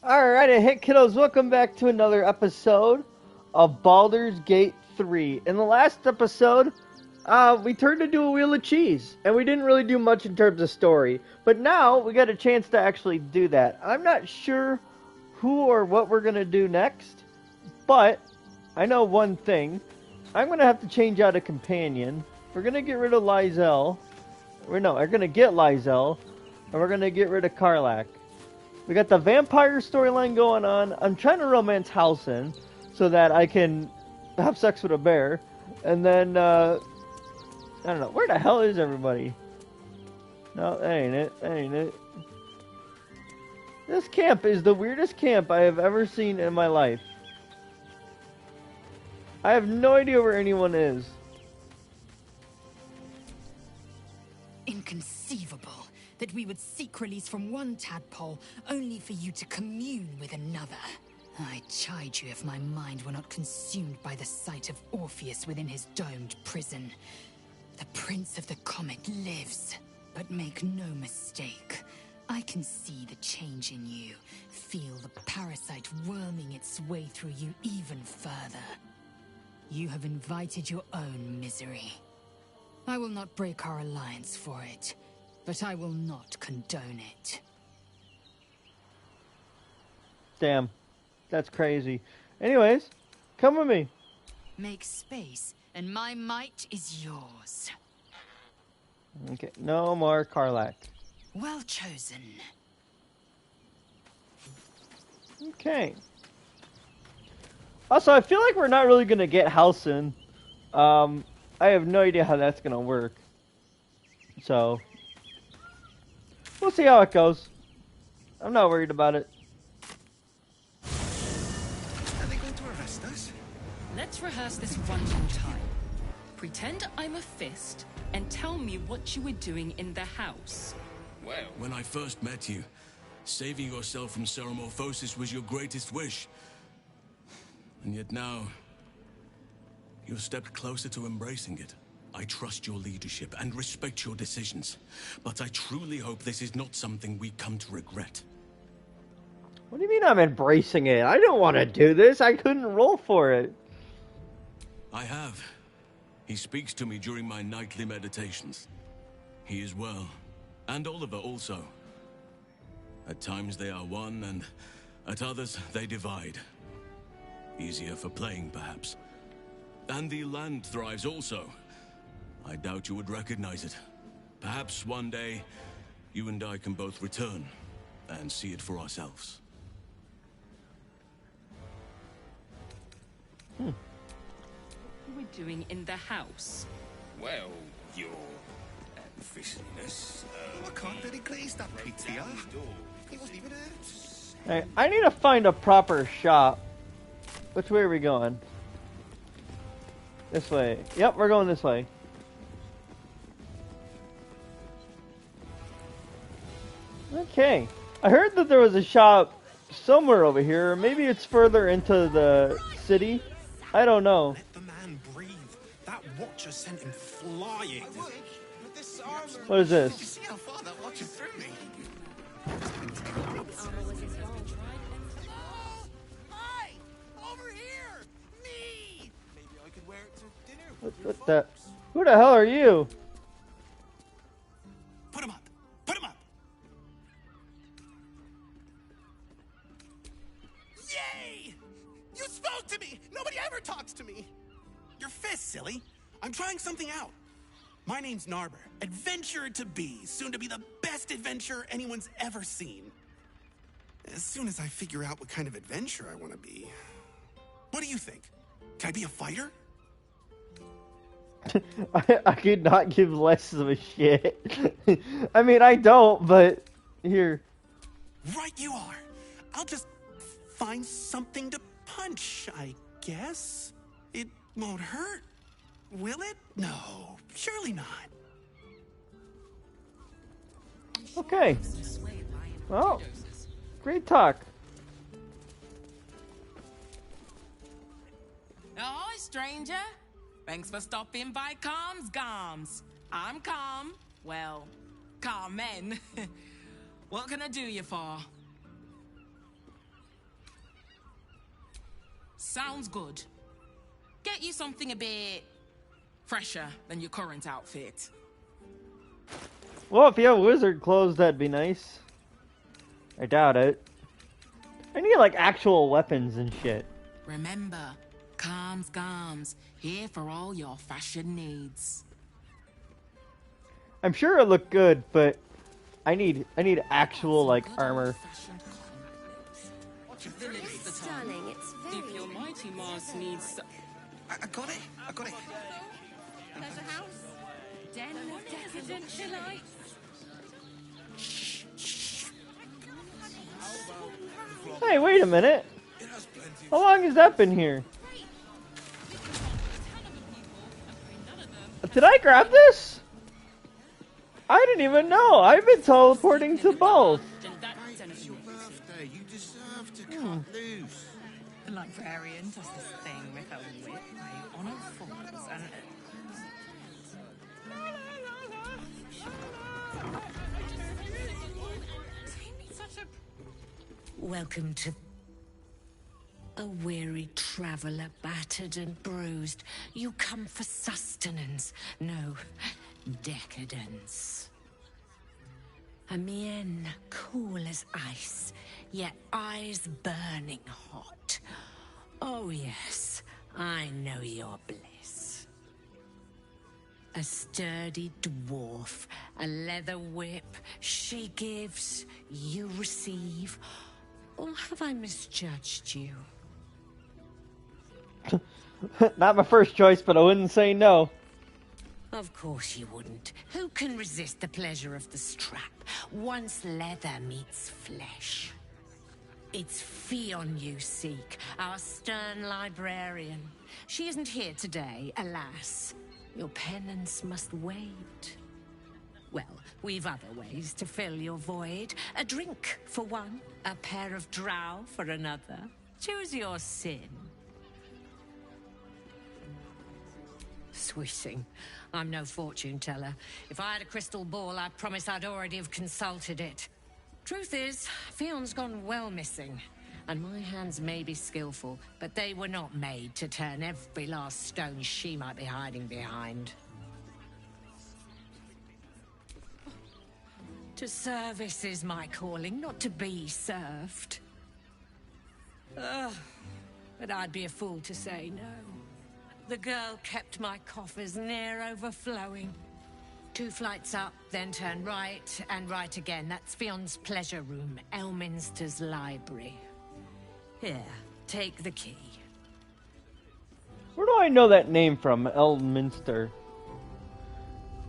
Alright, hey kiddos, welcome back to another episode of Baldur's Gate 3. In the last episode, we turned into a wheel of cheese, and we didn't really do much in terms of story. But now, we got a chance to actually do that. I'm not sure who or what we're going to do next, but I know one thing. I'm going to have to change out a companion. We're going to get rid of Lizelle. We're going to get Lizelle, and we're going to get rid of Karlach. We got the vampire storyline going on. I'm trying to romance Halsin so that I can have sex with a bear. And then, I don't know. Where the hell is everybody? No, that ain't it. That ain't it. This camp is the weirdest camp I have ever seen in my life. I have no idea where anyone is. Inconceivable that we would seek release from one tadpole only for you to commune with another. I chide you if my mind were not consumed by the sight of Orpheus within his domed prison. The Prince of the Comet lives, but make no mistake. I can see the change in you, feel the parasite worming its way through you even further. You have invited your own misery. I will not break our alliance for it, but I will not condone it. Damn. That's crazy. Anyways, come with me. Make space, and my might is yours. Okay, no more Karlach. Well chosen. Okay. Also, I feel like we're not really going to get Halsin. I have no idea how that's going to work. So, we'll see how it goes. I'm not worried about it. Are they going to arrest us? Let's rehearse this one more time. Pretend I'm a fist and tell me what you were doing in the house. Well, when I first met you, saving yourself from ceremorphosis was your greatest wish. And yet now, you've stepped closer to embracing it. I trust your leadership and respect your decisions, but I truly hope this is not something we come to regret. What do you mean I'm embracing it? I don't want to do this. I couldn't roll for it. I have. He speaks to me during my nightly meditations. He is well, and Oliver also. At times they are one, and at others they divide. Easier for playing, perhaps. And the land thrives also. I doubt you would recognize it. Perhaps one day, you and I can both return and see it for ourselves. What you were doing in the house? well, your officialness. I can't dedicate that pizza. He wasn't even Alright, I need to find a proper shop. Which way are we going? This way. Yep, we're going this way. Okay. I heard that there was a shop somewhere over here. Maybe it's further into the city. I don't know. Let the man breathe. That watcher sent him flying. What is Did you this? see how far that watcher threw me? Hi! Over here! Me! Maybe I could wear it to dinner. What the? Who the hell are you? Put him up! Put him up! Yay! You spoke to me! Nobody ever talks to me! Your fist, silly. I'm trying something out. My name's Narber, adventurer to be, soon to be the best adventurer anyone's ever seen. As soon as I figure out what kind of adventurer I want to be. What do you think? Can I be a fighter? I could not give less of a shit. I mean, I don't, but here. Right you are. I'll just find something to punch, I guess. It won't hurt, will it? No, surely not. Okay. Well, great talk. Ahoy, stranger. Thanks for stopping by Calm's Gums. I'm Calm. Well, Carmen. What can I do you for? Sounds good. Get you something a bit fresher than your current outfit. Well, if you have wizard clothes, that'd be nice. I doubt it. I need, like, actual weapons and shit. Remember, Calms Garms, here for all your fashion needs. I'm sure it looked good, but I need actual, like, armor. Stunning, it's very If your mighty Mars needs... I got it. There's a house. Den of decadent delight. Hey, wait a minute. How long has that been here? Did I grab this? I didn't even know. I've been teleporting to both. It's your birthday. You deserve to cut loose. The librarian does this thing with her whip on all fours and... Welcome to... A weary traveller, battered and bruised. You come for sustenance, no decadence. A mien cool as ice, yet eyes burning hot. Oh yes, I know your bliss. A sturdy dwarf, a leather whip, she gives, you receive. Or have I misjudged you? Not my first choice, but I wouldn't say no. Of course you wouldn't. Who can resist the pleasure of the strap once leather meets flesh? It's Fionn you seek, our stern librarian. She isn't here today, alas. Your penance must wait. Well, we've other ways to fill your void. A drink for one, a pair of drow for another. Choose your sin. Swishing. I'm no fortune teller. If I had a crystal ball, I promise I'd already have consulted it. Truth is, Fionn's gone well missing. And my hands may be skillful, but they were not made to turn every last stone she might be hiding behind. To service is my calling, not to be served. But I'd be a fool to say no. The girl kept my coffers near overflowing. 2 flights up, then turn right, and right again. That's Fionn's pleasure room, Elminster's library. Here, take the key. Where do I know that name from? Elminster.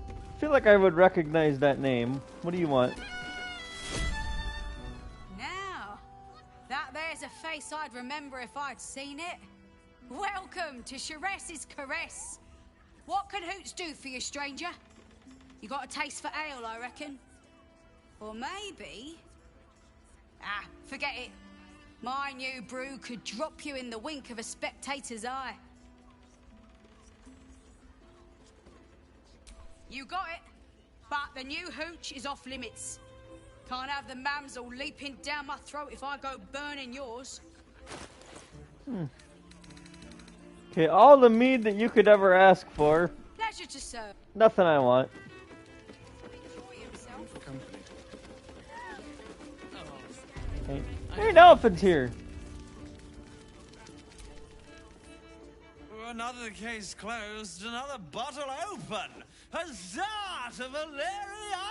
I feel like I would recognize that name. What do you want? Now, that there's a face I'd remember if I'd seen it. Welcome to Sharess's Caress. What can Hoots do for you, stranger? You got a taste for ale, I reckon? Or maybe... forget it. My new brew could drop you in the wink of a spectator's eye. You got it, but the new hooch is off limits. Can't have the mamsel leaping down my throat if I go burning yours. Okay, all the mead that you could ever ask for. Pleasure to serve. Nothing I want. Okay. There ain't elephants here. Another case closed, another bottle open. Huzzah to Valeria!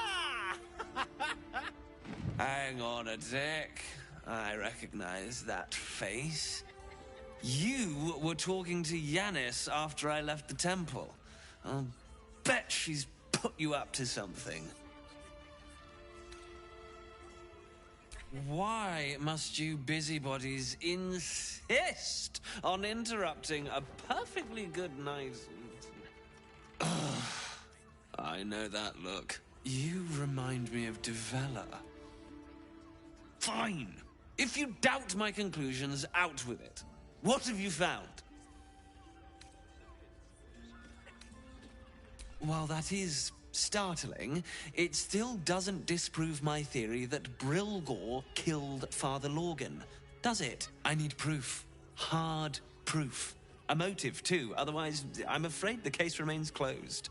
Hang on a tick. I recognize that face. You were talking to Yanis after I left the temple. I'll bet she's put you up to something. Why must you busybodies insist on interrupting a perfectly good night? I know that look. You remind me of Devella. Fine. If you doubt my conclusions, out with it. What have you found? While that is startling, it still doesn't disprove my theory that Brilgor killed Father Lorgan, does it? I need proof. hard proof. A motive, too. Otherwise, I'm afraid the case remains closed.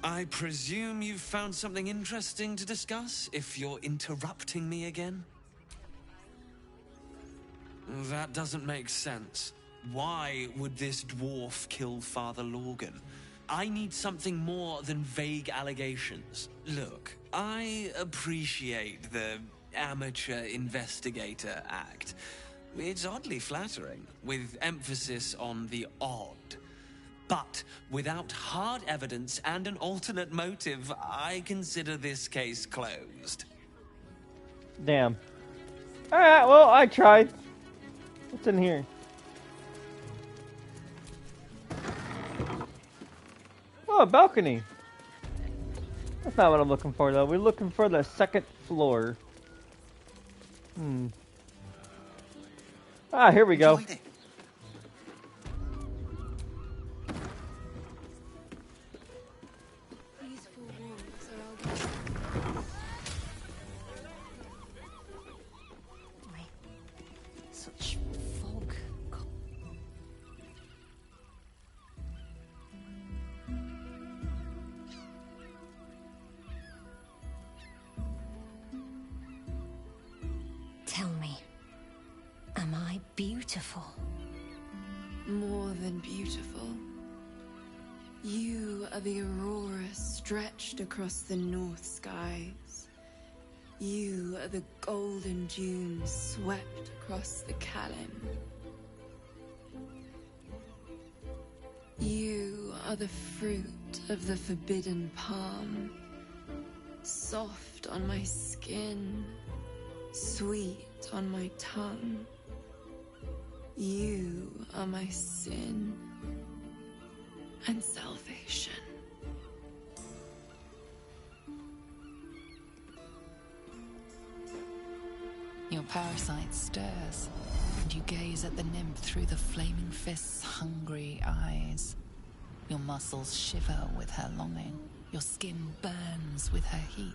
I presume you've found something interesting to discuss, if you're interrupting me again? That doesn't make sense. Why would this dwarf kill Father Lorgan? I need something more than vague allegations. Look, I appreciate the amateur investigator act. It's oddly flattering, with emphasis on the odd. But without hard evidence and an alternate motive, I consider this case closed. Damn. Alright, well, I tried. What's in here? Oh, a balcony. That's not what I'm looking for, though. We're looking for the second floor. Ah, here we go. Such fog. Tell me, am I beautiful? More than beautiful. You are the aurora stretched across the north skies. You are the golden dunes swept across the Kalim. You are the fruit of the forbidden palm, soft on my skin, sweet on my tongue. You are my sin and salvation. Your parasite stirs, and you gaze at the nymph through the flaming fist's hungry eyes. Your muscles shiver with her longing. Your skin burns with her heat.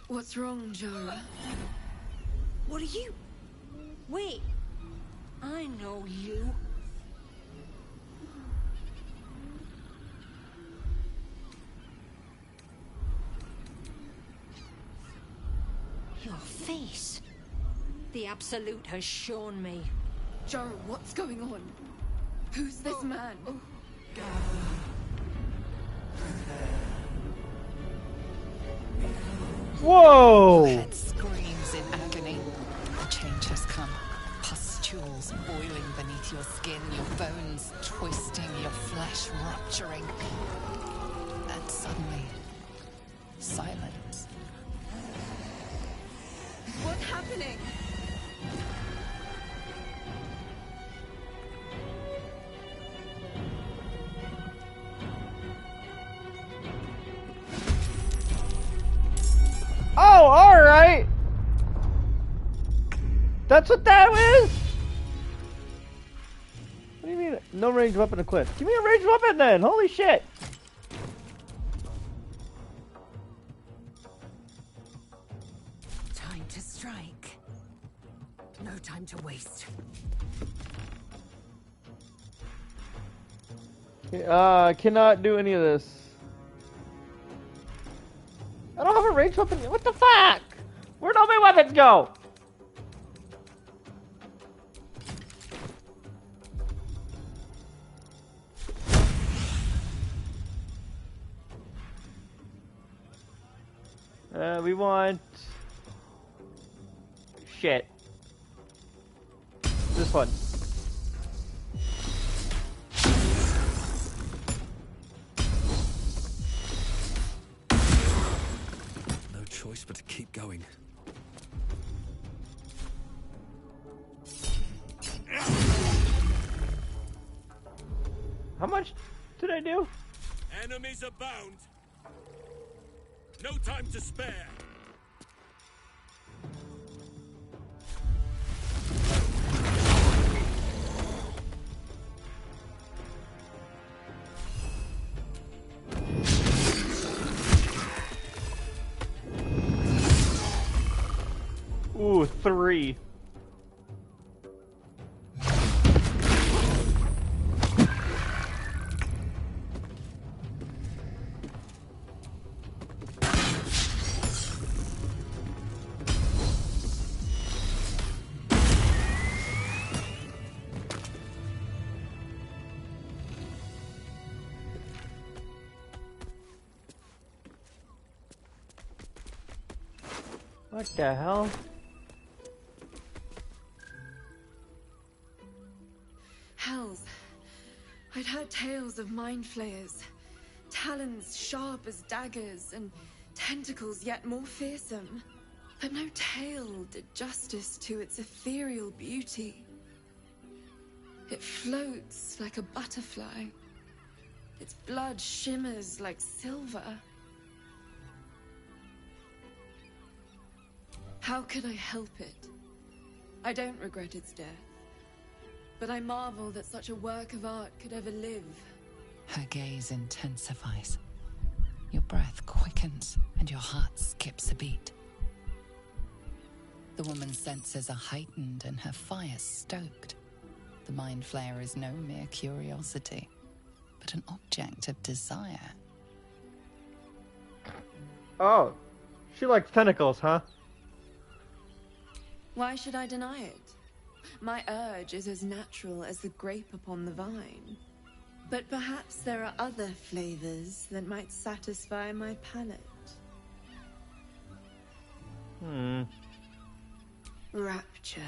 What's wrong, Jara? What are you? Wait, I know you. Your face. The Absolute has shown me. Jara, what's going on? Who's this man? Whoa! Your head screams in agony. The change has come. Pustules boiling beneath your skin, your bones twisting, your flesh rupturing. And suddenly, silence. What's happening? Oh, alright! That's what that is? What do you mean? No ranged weapon equipped. Give me a ranged weapon then! Holy shit! Time to strike. No time to waste. I cannot do any of this. I don't have a ranged weapon. What the fuck? Where'd all my weapons go? We want... Shit. This one. No choice but to keep going. How much did I do? Enemies abound. No time to spare. Ooh, 3. What the hell? Hells. I'd heard tales of mind flayers. Talons sharp as daggers, and tentacles yet more fearsome. But no tale did justice to its ethereal beauty. It floats like a butterfly. Its blood shimmers like silver. How could I help it? I don't regret its death. But I marvel that such a work of art could ever live. Her gaze intensifies. Your breath quickens, and your heart skips a beat. The woman's senses are heightened and her fire stoked. The mind flayer is no mere curiosity, but an object of desire. Oh, she likes tentacles, huh? Why should I deny it? My urge is as natural as the grape upon the vine. But perhaps there are other flavors that might satisfy my palate. Rapture.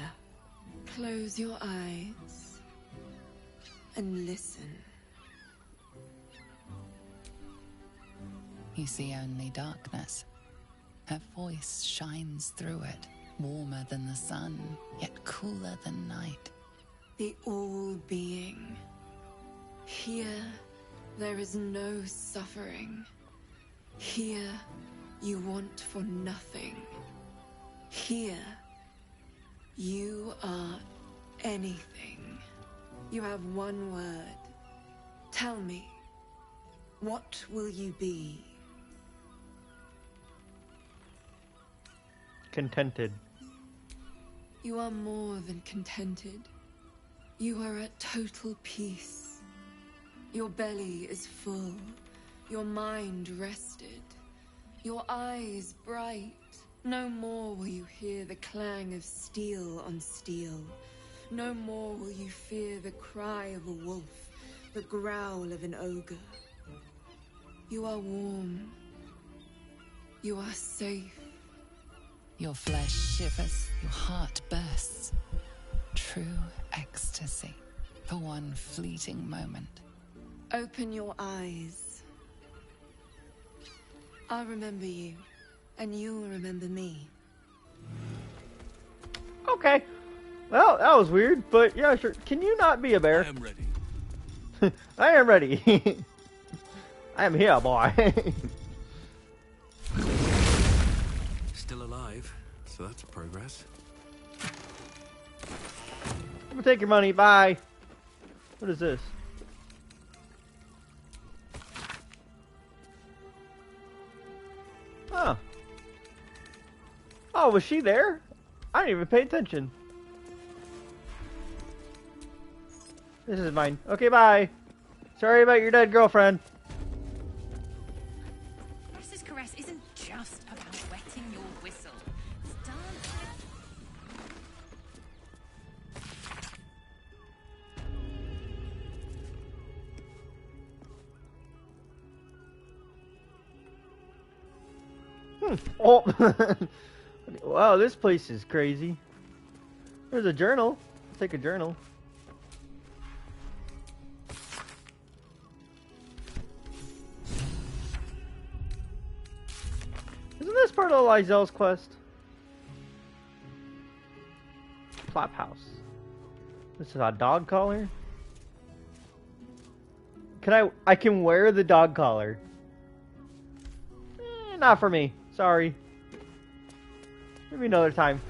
Close your eyes and listen. You see only darkness. Her voice shines through it, warmer than the sun, yet cooler than night. The all-being. Here, there is no suffering. Here, you want for nothing. Here, you are anything. You have one word. Tell me, what will you be? Contented. You are more than contented. You are at total peace. Your belly is full. Your mind rested. Your eyes bright. No more will you hear the clang of steel on steel. No more will you fear the cry of a wolf, the growl of an ogre. You are warm. You are safe. Your flesh shivers, your heart bursts. True ecstasy for one fleeting moment. Open your eyes. I'll remember you, and you'll remember me. Okay. Well, that was weird, but yeah, sure. Can you not be a bear? I am ready. I am ready. I am here, boy. Still alive, so that's progress. I'm gonna take your money. Bye. What is this? Oh. Oh, was she there? I didn't even pay attention. This is mine. Okay, bye. Sorry about your dead girlfriend. This caress isn't just about wetting your whistle. It's done. Oh. Wow, this place is crazy. There's a journal. I'll take a journal. Isn't this part of Lysel's quest? Flap house. This is a dog collar. I can wear the dog collar. Not for me. Sorry. Maybe another time.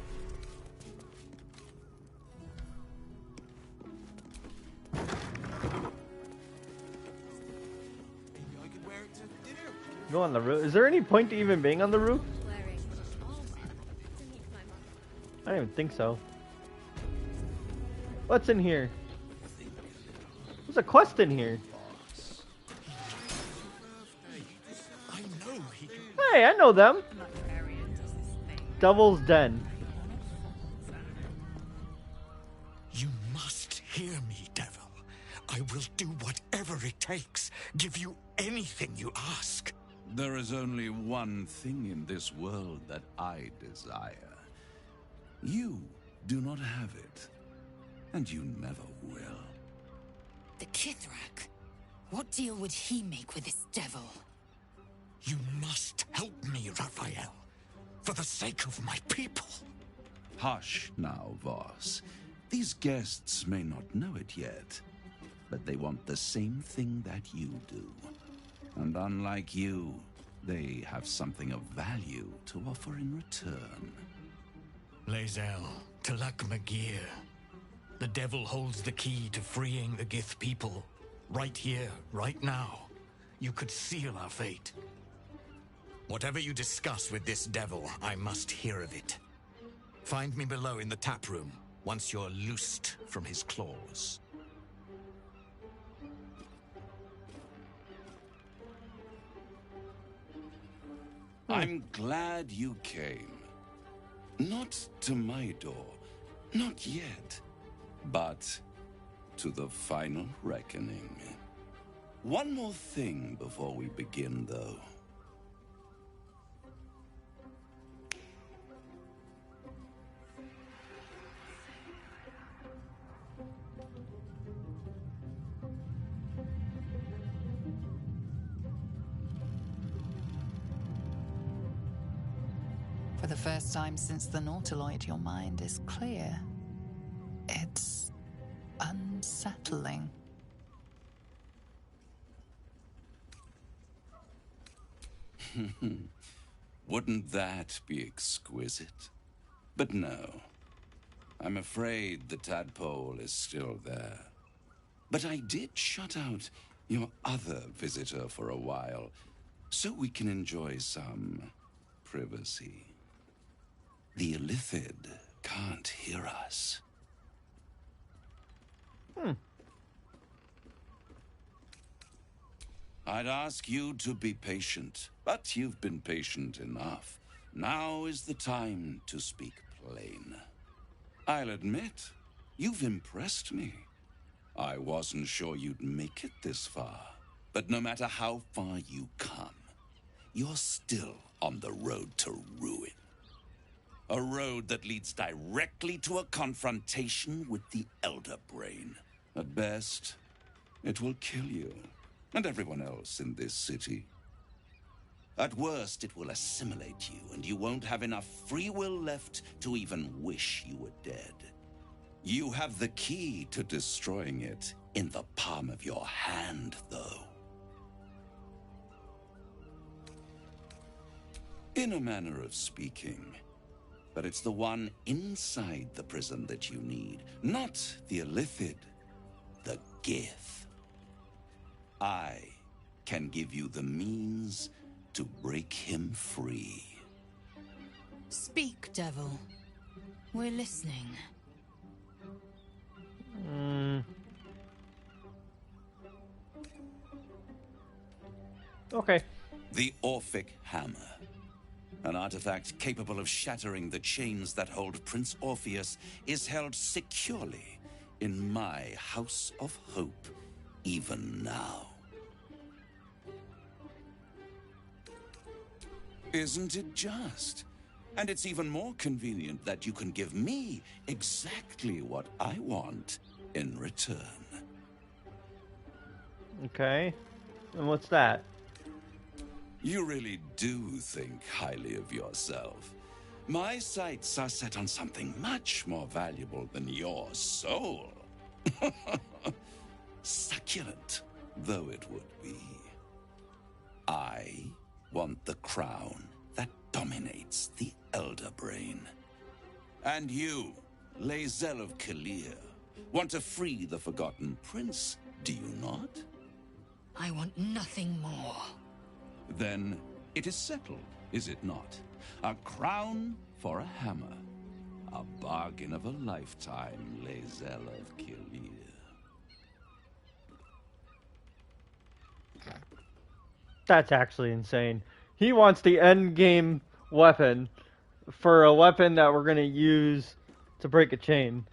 Go on the roof. Is there any point to even being on the roof? I don't even think so. What's in here? There's a quest in here. Hey, I know them. Devil's Den. You must hear me, Devil. I will do whatever it takes. Give you anything you ask. There is only one thing in this world that I desire. You do not have it, and you never will. The Kithrak? What deal would he make with this devil? You must help me, Raphael, for the sake of my people. Hush now, Voss. These guests may not know it yet, but they want the same thing that you do. And unlike you, they have something of value to offer in return. Lae'zel, Talak Magir. The devil holds the key to freeing the Gith people. Right here, right now. You could seal our fate. Whatever you discuss with this devil, I must hear of it. Find me below in the tap room, once you're loosed from his claws. I'm glad you came. Not to my door, not yet, but to the final reckoning. One more thing before we begin, though. For the first time since the Nautiloid, your mind is clear. It's unsettling. Wouldn't that be exquisite? But no. I'm afraid the tadpole is still there. But I did shut out your other visitor for a while, so we can enjoy some privacy. The Illithid can't hear us. I'd ask you to be patient, but you've been patient enough. Now is the time to speak plain. I'll admit, you've impressed me. I wasn't sure you'd make it this far, but no matter how far you come, you're still on the road to ruin. A road that leads directly to a confrontation with the Elder Brain. At best, it will kill you, and everyone else in this city. At worst, it will assimilate you, and you won't have enough free will left to even wish you were dead. You have the key to destroying it in the palm of your hand, though. In a manner of speaking. But it's the one inside the prison that you need, not the Illithid, the Gith. I can give you the means to break him free. Speak, devil. We're listening. Okay. The Orphic Hammer. An artifact capable of shattering the chains that hold Prince Orpheus is held securely in my House of Hope, even now. Isn't it just? And it's even more convenient that you can give me exactly what I want in return. Okay. And what's that? You really do think highly of yourself. My sights are set on something much more valuable than your soul. Succulent though it would be. I want the crown that dominates the Elder Brain. And you, Lae'zel of Kalir, want to free the Forgotten Prince, do you not? I want nothing more. Then it is settled, is it not? A crown for a hammer. A bargain of a lifetime, Lae'zel of Kilir. That's actually insane. He wants the end game weapon for a weapon that we're going to use to break a chain.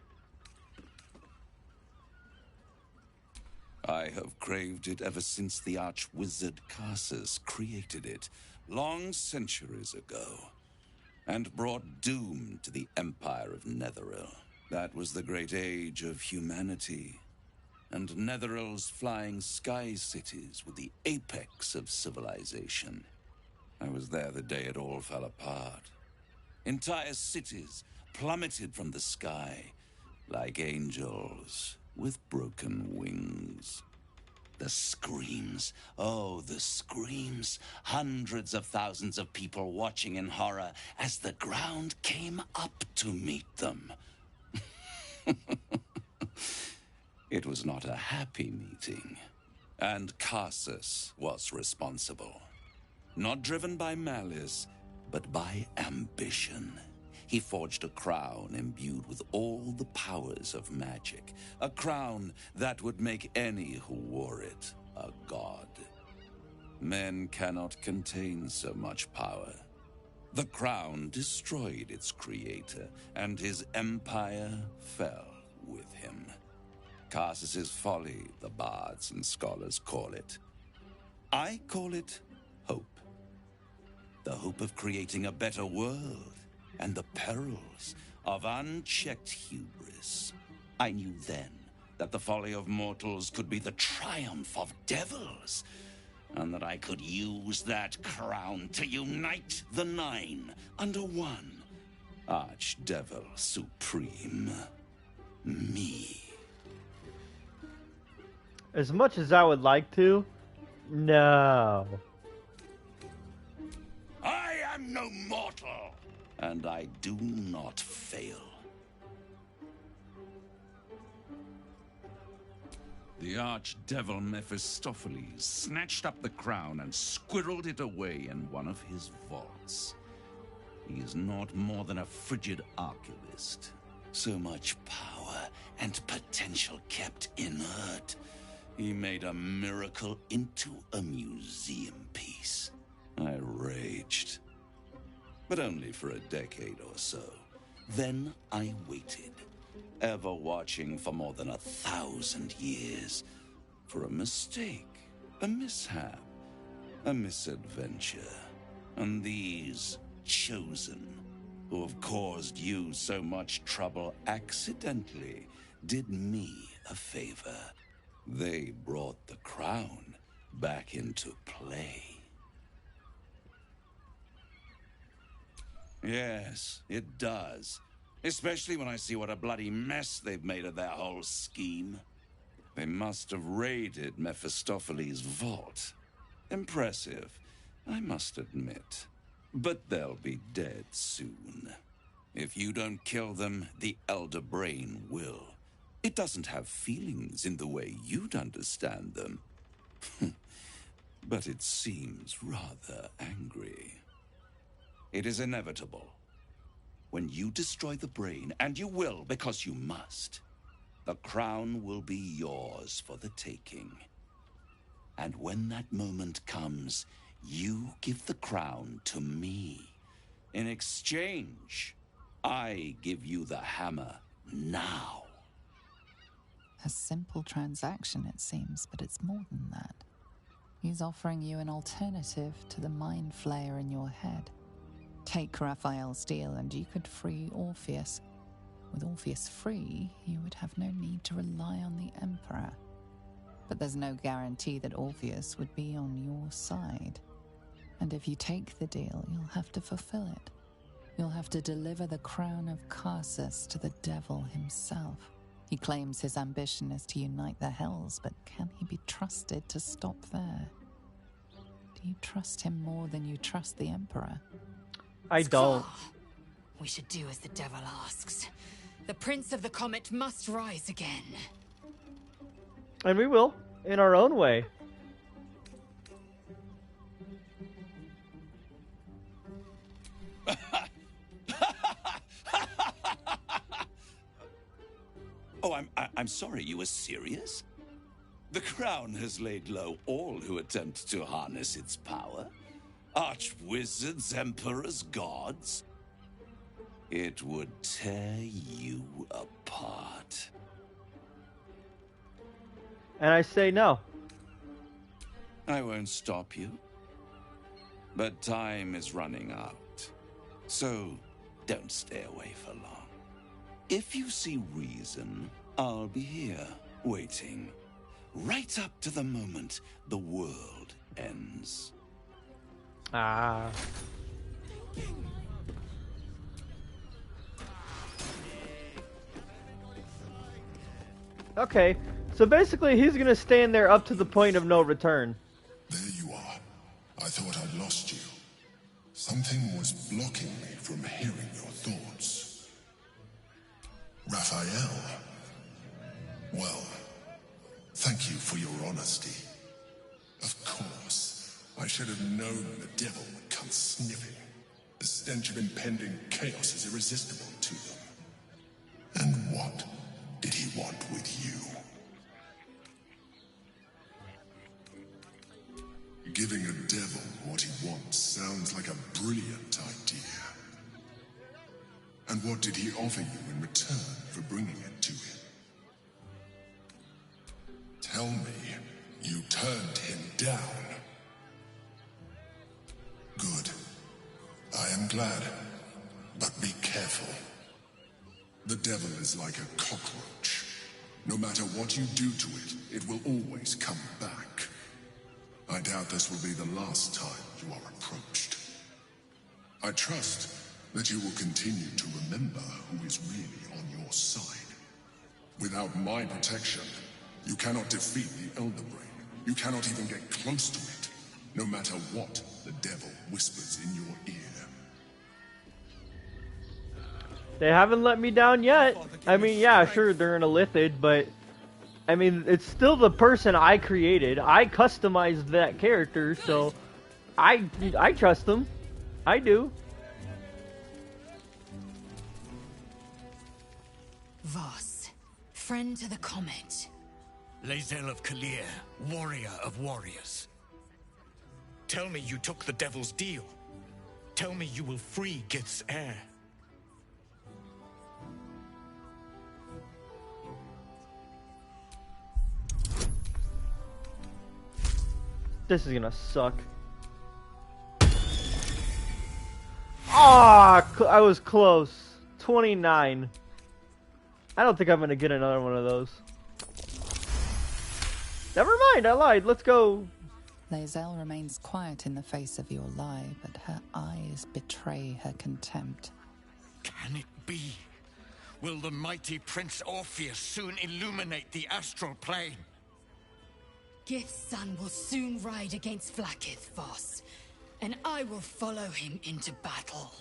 I have craved it ever since the arch-wizard Karsus created it, long centuries ago, and brought doom to the Empire of Netheril. That was the great age of humanity, and Netheril's flying sky cities were the apex of civilization. I was there the day it all fell apart. Entire cities plummeted from the sky like angels with broken wings. The screams, oh, the screams. Hundreds of thousands of people watching in horror as the ground came up to meet them. It was not a happy meeting, and Karsus was responsible. Not driven by malice, but by ambition. He forged a crown imbued with all the powers of magic. A crown that would make any who wore it a god. Men cannot contain so much power. The crown destroyed its creator, and his empire fell with him. Karsus's folly, the bards and scholars call it. I call it hope. The hope of creating a better world, and the perils of unchecked hubris. I knew then that the folly of mortals could be the triumph of devils, and that I could use that crown to unite the Nine under one Archdevil Supreme. Me. As much as I would like to, no. I am no mortal, and I do not fail. The archdevil Mephistopheles snatched up the crown and squirreled it away in one of his vaults. He is not more than a frigid archivist. So much power and potential kept inert. He made a miracle into a museum piece. I raged. But only for a decade or so. Then I waited, ever watching for more than 1,000 years, for a mistake, a mishap, a misadventure. And these chosen, who have caused you so much trouble accidentally, did me a favor. They brought the crown back into play. Yes, it does. Especially when I see what a bloody mess they've made of their whole scheme. They must have raided Mephistopheles' vault. Impressive, I must admit. But they'll be dead soon. If you don't kill them, the Elder Brain will. It doesn't have feelings in the way you'd understand them. But it seems rather angry. It is inevitable. When you destroy the brain, and you will because you must, the crown will be yours for the taking. And when that moment comes, you give the crown to me. In exchange, I give you the hammer now. A simple transaction, it seems, but it's more than that. He's offering you an alternative to the mind flayer in your head. Take Raphael's deal and you could free Orpheus. With Orpheus free, you would have no need to rely on the Emperor. But there's no guarantee that Orpheus would be on your side. And if you take the deal, you'll have to fulfill it. You'll have to deliver the crown of Karsus to the devil himself. He claims his ambition is to unite the Hells, but can he be trusted to stop there? Do you trust him more than you trust the Emperor? I don't. We should do as the devil asks. The Prince of the Comet must rise again. And we will, in our own way. I'm sorry, you were serious? The crown has laid low all who attempt to harness its power. Arch-wizards, emperors, gods. It would tear you apart. And I say no. I won't stop you. But time is running out. So, don't stay away for long. If you see reason, I'll be here, waiting. Right up to the moment the world ends. Ah. Okay, so basically he's gonna stand there up to the point of no return. There you are. I thought I'd lost you. Something was blocking me from hearing your thoughts. Raphael. Well, thank you for your honesty. Of course, I should have known the devil would come sniffing. The stench of impending chaos is irresistible to them. And what did he want with you? Giving a devil what he wants sounds like a brilliant idea. And what did he offer you in return for bringing it to him? Tell me, you turned him down. Good. I am glad. But be careful. The devil is like a cockroach. No matter what you do to it, it will always come back. I doubt this will be the last time you are approached. I trust that you will continue to remember who is really on your side. Without my protection, you cannot defeat the Elder Brain. You cannot even get close to it, no matter what the devil whispers in your ear. They haven't let me down yet. I mean, yeah, sure, they're in a lithid, but I mean, it's still the person I created. I customized that character, so I trust them. I do. Voss, friend to the comet. Lae'zel of Kalir, warrior of warriors. Tell me you took the devil's deal. Tell me you will free Gith's heir. This is gonna suck. Ah, I was close. 29. I don't think I'm gonna get another one of those. Never mind, I lied. Let's go. Lae'zel remains quiet in the face of your lie, but her eyes betray her contempt. Can it be? Will the mighty Prince Orpheus soon illuminate the astral plane? Gith's son will soon ride against Vlaakith, Voss, and I will follow him into battle.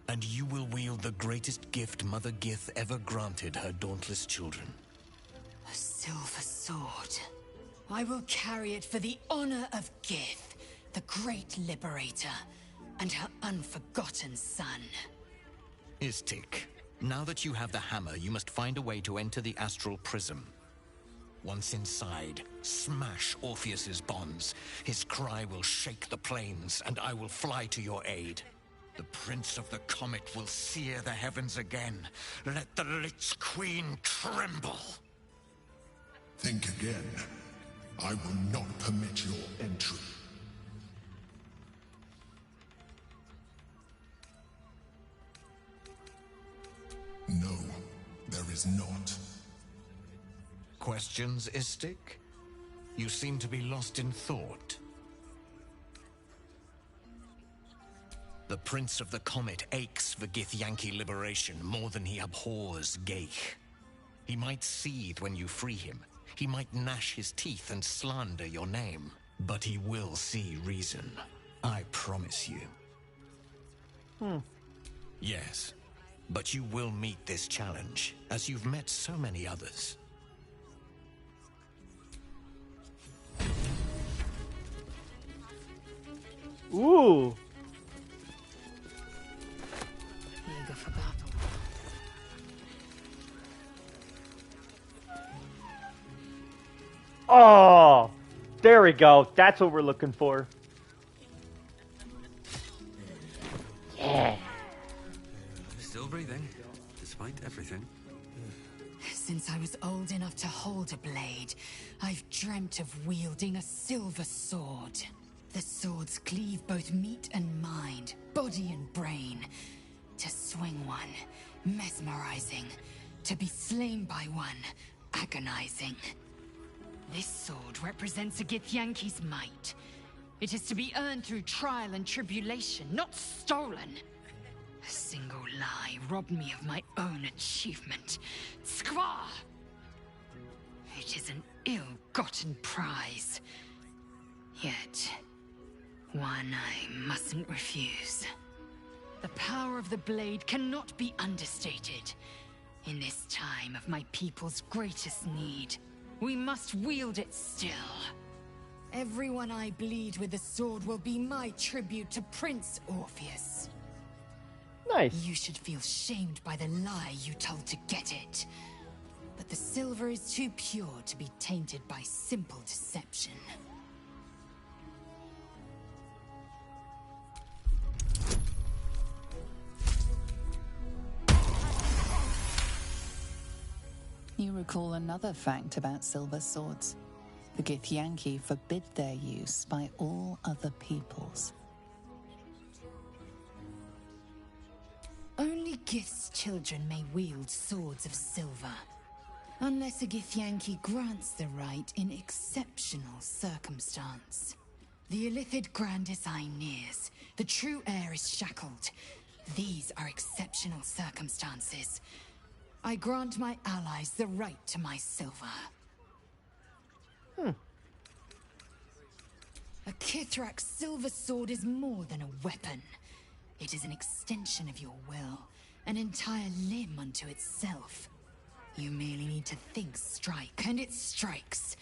And you will wield the greatest gift Mother Gith ever granted her dauntless children. A silver sword. I will carry it for the honor of Gith, the great liberator, and her unforgotten son. Istik, now that you have the hammer, you must find a way to enter the astral prism. Once inside, smash Orpheus's bonds. His cry will shake the plains, and I will fly to your aid. The Prince of the Comet will sear the heavens again. Let the Lich Queen tremble. Think again. I will not permit your entry. No, there is not. Questions, Istik? You seem to be lost in thought. The Prince of the Comet aches for Githyanki liberation more than he abhors Geich. He might seethe when you free him. He might gnash his teeth and slander your name. But he will see reason. I promise you. Yes, but you will meet this challenge, as you've met so many others. Ooh. Eager for battle. Oh, there we go. That's what we're looking for. Yeah. Still breathing, despite everything. Since I was old enough to hold a blade, I've dreamt of wielding a silver sword. The swords cleave both meat and mind, body and brain. To swing one, mesmerizing. To be slain by one, agonizing. This sword represents a Githyanki's might. It is to be earned through trial and tribulation, not stolen. A single lie robbed me of my own achievement. Squaw! It is an ill-gotten prize. Yet, one I mustn't refuse. The power of the blade cannot be understated. In this time of my people's greatest need, we must wield it still. Everyone I bleed with the sword will be my tribute to Prince Orpheus. Nice. You should feel shamed by the lie you told to get it. But the silver is too pure to be tainted by simple deception. You recall another fact about silver swords. The Githyanki forbid their use by all other peoples. Only Gith's children may wield swords of silver. Unless a Githyanki grants the right in exceptional circumstance. The Illithid Grandis Aeneas, the true heir is shackled. These are exceptional circumstances. I grant my allies the right to my silver. A Kithrak's silver sword is more than a weapon. It is an extension of your will, an entire limb unto itself. You merely need to think strike, and it strikes.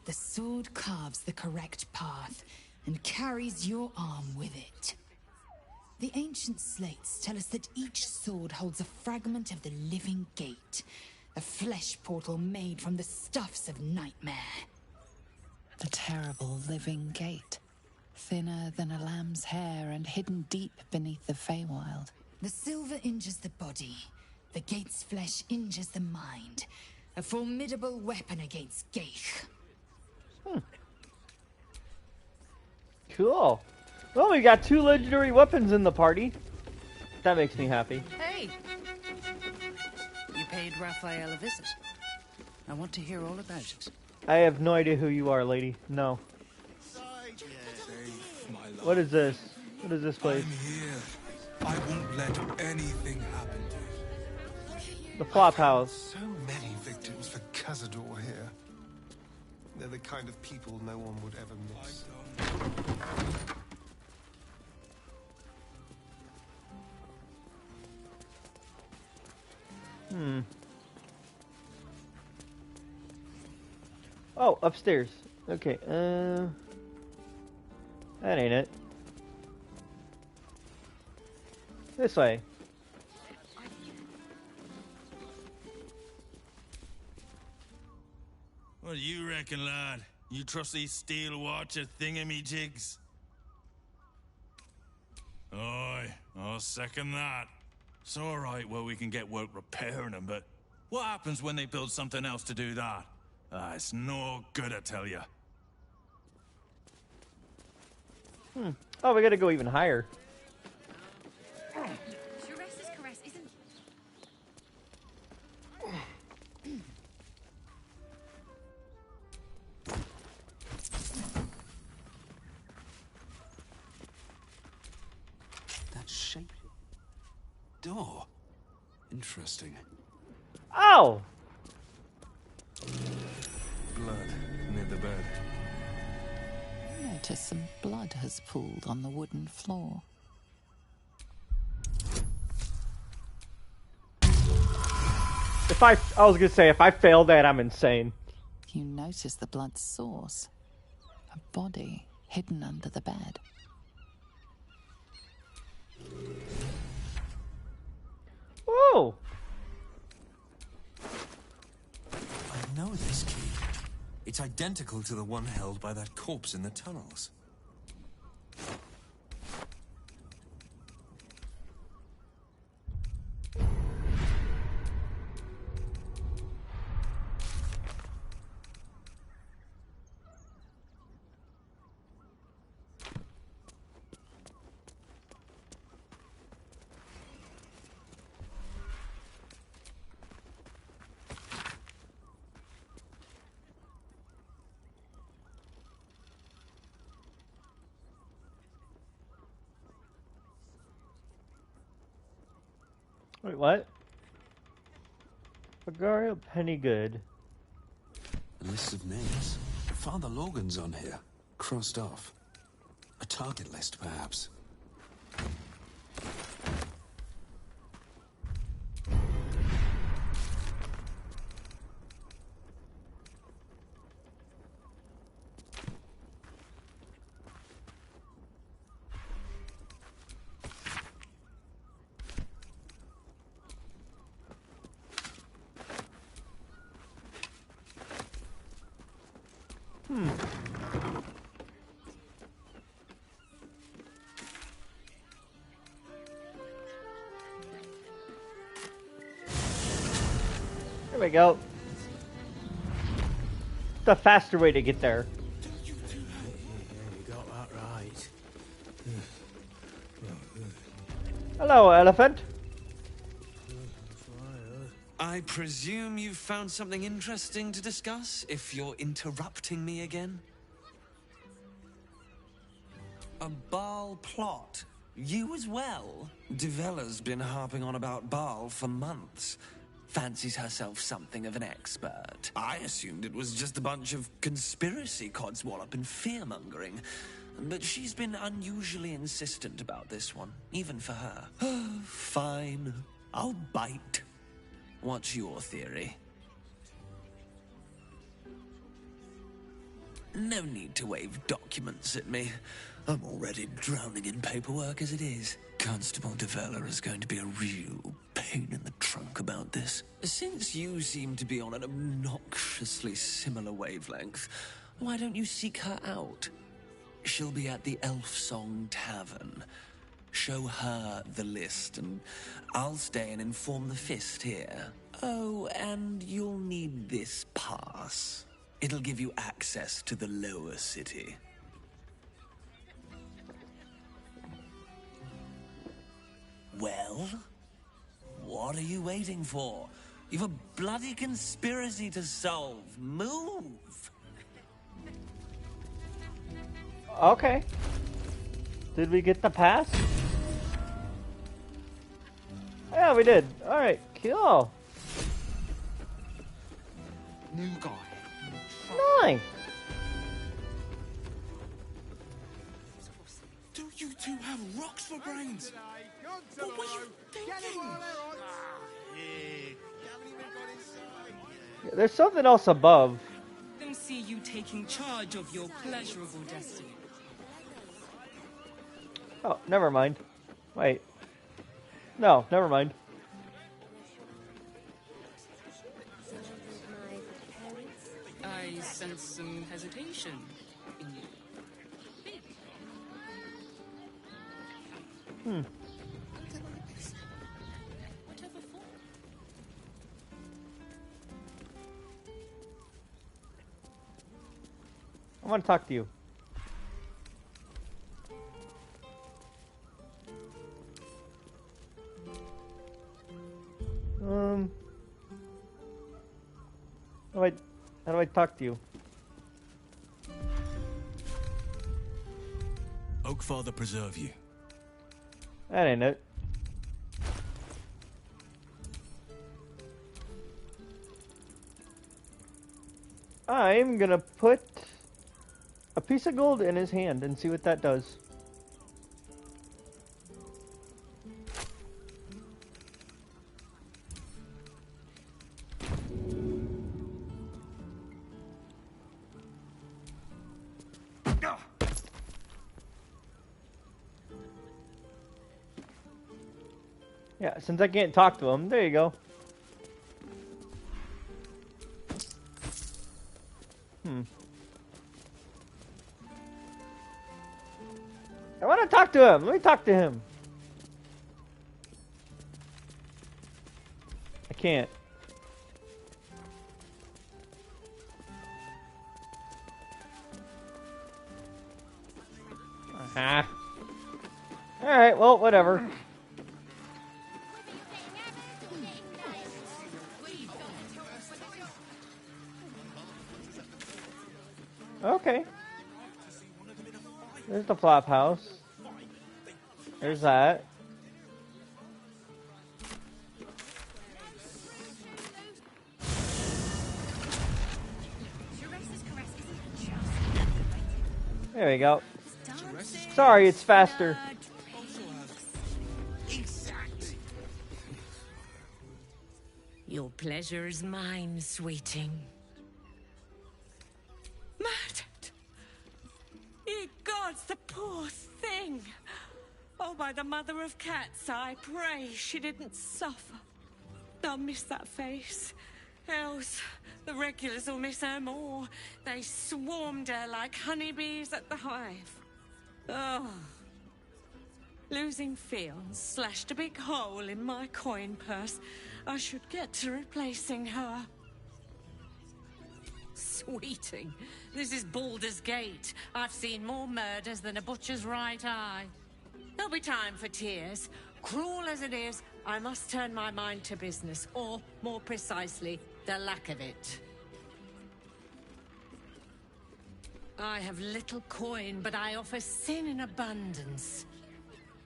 The sword carves the correct path, and carries your arm with it. The ancient slates tell us that each sword holds a fragment of the living gate, a flesh portal made from the stuffs of nightmare. The terrible living gate, thinner than a lamb's hair and hidden deep beneath the Feywild. The silver injures the body, the gate's flesh injures the mind. A formidable weapon against Gaich. Cool. Well, we got 2 legendary weapons in the party. That makes me happy. Hey! You paid Raphael a visit. I want to hear all about it. I have no idea who you are, lady. No. What is this? What is this place? I'm here. I won't let anything happen to you. The flop house. So many victims for Cazador here. They're the kind of people no one would ever miss. Oh, upstairs. Okay, that ain't it. This way. What do you reckon, lad? You trust these steel watcher thingamajigs? Aye, I'll second that. It's alright, well, we can get work repairing them, but what happens when they build something else to do that? It's no good, I tell ya. Oh, we gotta go even higher. Sharess's caress isn't... That shape. Door. Interesting. Oh! Blood near the bed. Notice some blood has pooled on the wooden floor. I was gonna say, if I fail that, I'm insane. You notice the blood's source. A body hidden under the bed. Whoa! I know this key. It's identical to the one held by that corpse in the tunnels. Wait, what? Bagario Pennygood. A list of names. Father Logan's on here. Crossed off. A target list, perhaps. There we go. The faster way to get there. You got that right. Hello, elephant. I presume you've found something interesting to discuss, if you're interrupting me again? A Baal plot? You as well? Devella's been harping on about Baal for months. Fancies herself something of an expert. I assumed it was just a bunch of conspiracy codswallop and fear-mongering. But she's been unusually insistent about this one, even for her. Fine, I'll bite. What's your theory? No need to wave documents at me. I'm already drowning in paperwork as it is. Constable Devella is going to be a real pain in the trunk about this. Since you seem to be on an obnoxiously similar wavelength, why don't you seek her out? She'll be at the Elf Song Tavern. Show her the list, and I'll stay and inform the Fist here. Oh, and you'll need this pass. It'll give you access to the lower city. Well? What are you waiting for? You've a bloody conspiracy to solve. Move! Okay. Did we get the pass? Yeah, we did. Alright, cool. New guy. Nice. Do you two have rocks for brains? What were you thinking? Yeah, there's something else above. Don't see you taking charge of your pleasurable destiny. Oh, never mind. Wait. No, never mind. I sense some hesitation in you. Whatever for? I want to talk to you. How do I talk to you? Oakfather preserve you. That ain't it. I'm gonna put a piece of gold in his hand and see what that does. Yeah, since I can't talk to him, there you go. I want to talk to him. Let me talk to him. I can't. Alright, well, whatever. Okay. There's the flop house. There's that. There we go. Sorry, it's faster. Your pleasure is mine, sweeting. Murdered! Ye gods, the poor thing! Oh, by the mother of cats, I pray she didn't suffer. I'll miss that face. Else, the regulars will miss her more. They swarmed her like honeybees at the hive. Oh. Losing Fionn slashed a big hole in my coin purse. I should get to replacing her. Sweeting, this is Baldur's Gate. I've seen more murders than a butcher's right eye. There'll be time for tears. Cruel as it is, I must turn my mind to business, or, more precisely, the lack of it. I have little coin, but I offer sin in abundance.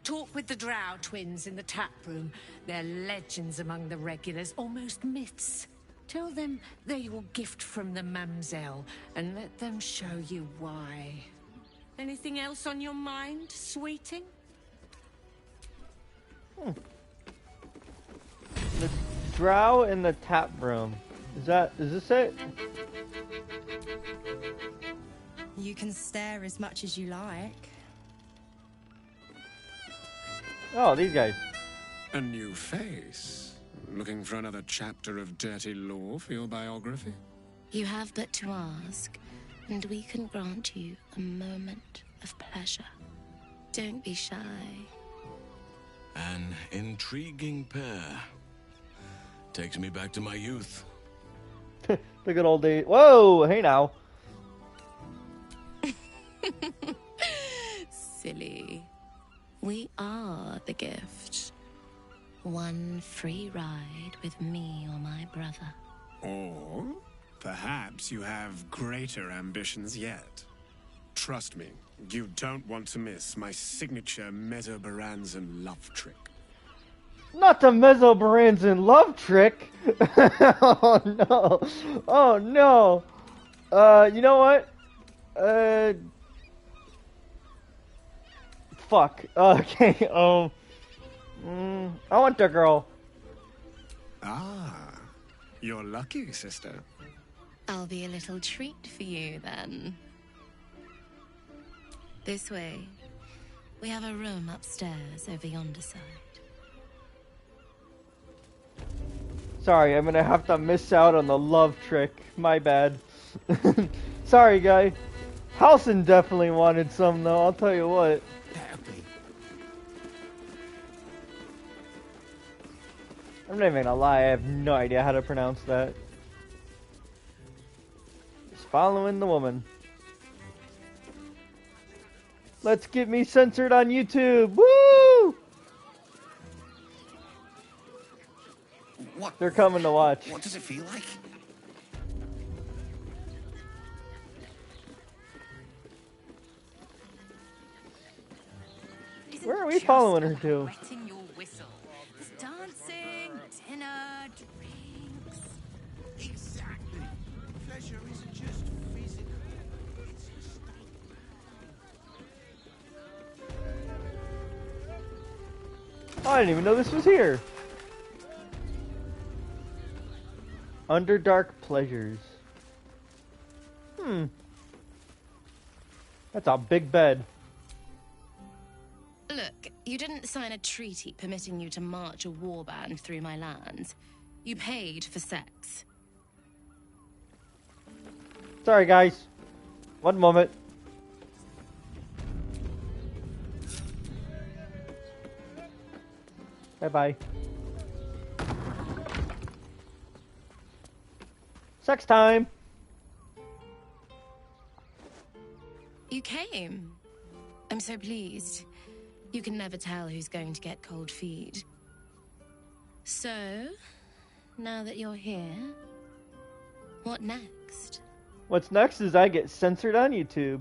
Talk with the Drow twins in the tap room. They're legends among the regulars, almost myths. Tell them they're your gift from the Mamselle, and let them show you why. Anything else on your mind, sweeting? The Drow in the tap room. Is this it? You can stare as much as you like. Oh, these guys. A new face. Looking for another chapter of dirty lore for your biography? You have but to ask, and we can grant you a moment of pleasure. Don't be shy. An intriguing pair. Takes me back to my youth. The good old days. Whoa, hey now. Silly. We are the gift. One free ride with me or my brother. Or perhaps you have greater ambitions yet. Trust me, you don't want to miss my signature Mesobaranzan love trick. Not the Mesobaranzan love trick. Oh no. Oh no. You know what? Fuck. Okay. I want the girl. Ah, you're lucky, sister. I'll be a little treat for you then. This way. We have a room upstairs over yonder side. Sorry, I'm gonna have to miss out on the love trick. My bad. Sorry, guy. Halsin definitely wanted some, though. I'll tell you what. I'm not even gonna lie. I have no idea how to pronounce that. Just following the woman. Let's get me censored on YouTube. Woo! What? They're coming to watch. What does it feel like? Where are we following her to? Wetting your whistle. There's dancing, dinner, drinks. Exactly. Pleasure isn't just physical. It's a state. Oh, I didn't even know this was here. Underdark Pleasures. That's a big bed. Look, you didn't sign a treaty permitting you to march a warband through my lands. You paid for sex. Sorry, guys. One moment. Bye-bye. Sex time. You came. I'm so pleased. You can never tell who's going to get cold feet. So, now that you're here, what next? What's next is I get censored on YouTube.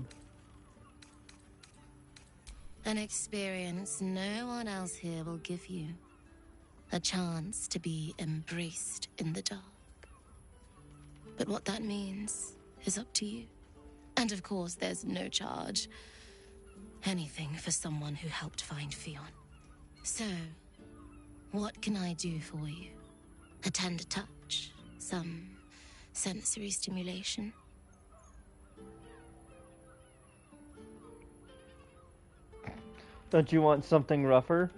An experience no one else here will give you. A chance to be embraced in the dark. But what that means is up to you. And of course, there's no charge. Anything for someone who helped find Fionn. So, what can I do for you? A tender touch? Some sensory stimulation? Don't you want something rougher?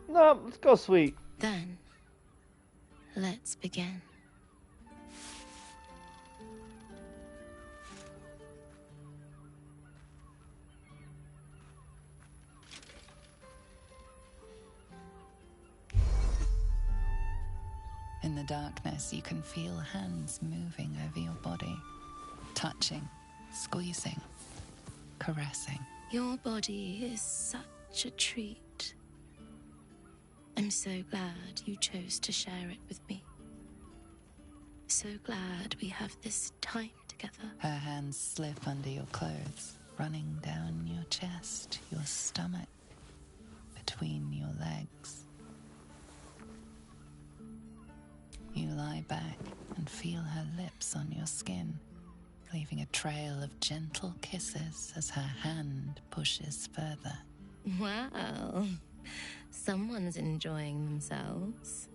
No, let's go sweet. Then, let's begin. In the darkness, you can feel hands moving over your body, touching, squeezing, caressing. Your body is such a treat. I'm so glad you chose to share it with me. So glad we have this time together. Her hands slip under your clothes, running down your chest, your stomach, between your legs. You lie back and feel her lips on your skin, leaving a trail of gentle kisses as her hand pushes further. Wow. Someone's enjoying themselves.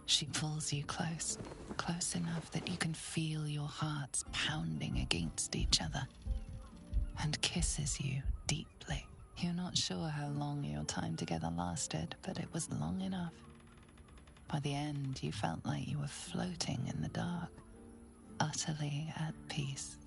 She pulls you close, close enough that you can feel your hearts pounding against each other, and kisses you deeply. You're not sure how long your time together lasted, but it was long enough. By the end, you felt like you were floating in the dark, utterly at peace.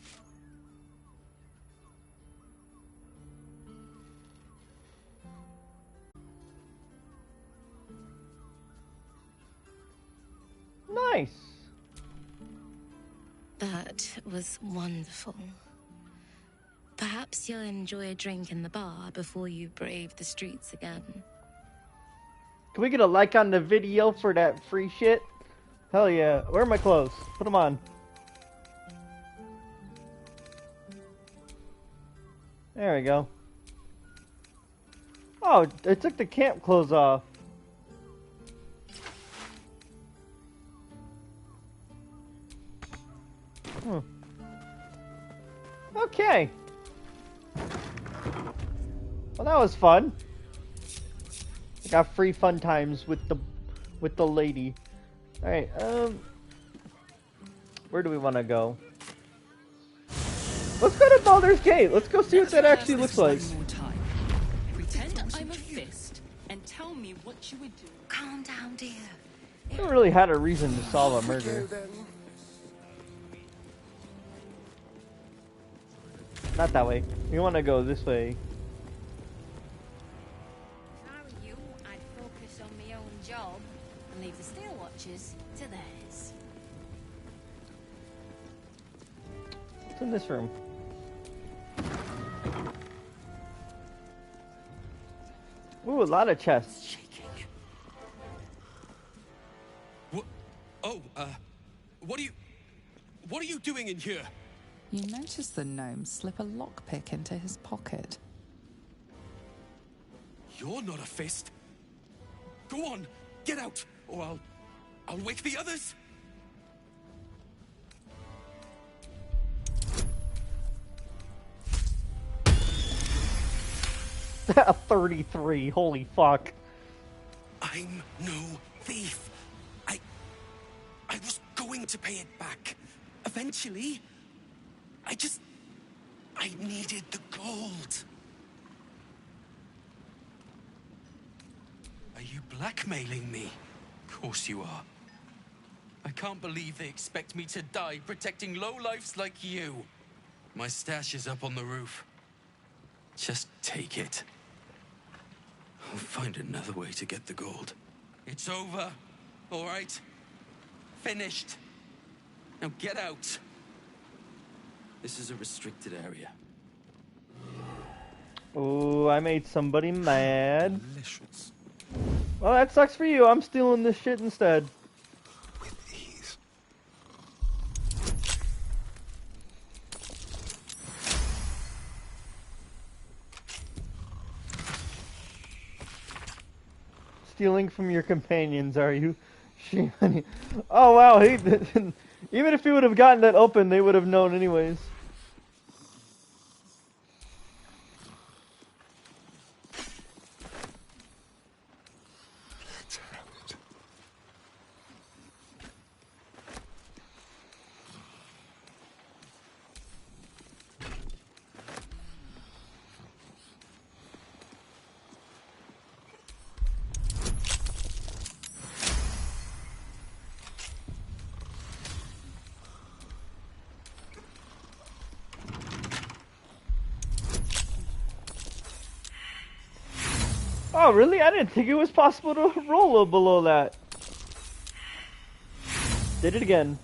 Nice. That was wonderful. Perhaps you'll enjoy a drink in the bar before you brave the streets again. Can we get a like on the video for that free shit? Hell yeah. Where are my clothes? Put them on. There we go. Oh, I took the camp clothes off. Okay. Well, that was fun. I got free fun times with the lady. All right. Where do we want to go? Let's go to Baldur's Gate. Let's go see what that actually looks like. Pretend I'm a fist and tell me what you would do. Calm down, dear. I never really had a reason to solve a murder. Not that way. We want to go this way. If I were you, I'd focus on my own job and leave the Steel Watchers to theirs. What's in this room? Ooh, a lot of chests. What? Oh, what are you doing in here? You notice the gnome slip a lockpick into his pocket. You're not a fist. Go on, get out, or I'll wake the others. A 33. Holy fuck. I'm no thief. I was going to pay it back. Eventually. I needed the gold. Are you blackmailing me? Of course you are. I can't believe they expect me to die protecting lowlifes like you. My stash is up on the roof. Just take it. I'll find another way to get the gold. It's over. All right? Finished. Now get out. This is a restricted area. Oh, I made somebody mad. Well, that sucks for you. I'm stealing this shit instead. With ease. Stealing from your companions, are you? Oh wow, he even if he would have gotten that open, they would have known anyways. Oh, really? I didn't think it was possible to roll below that. Did it again.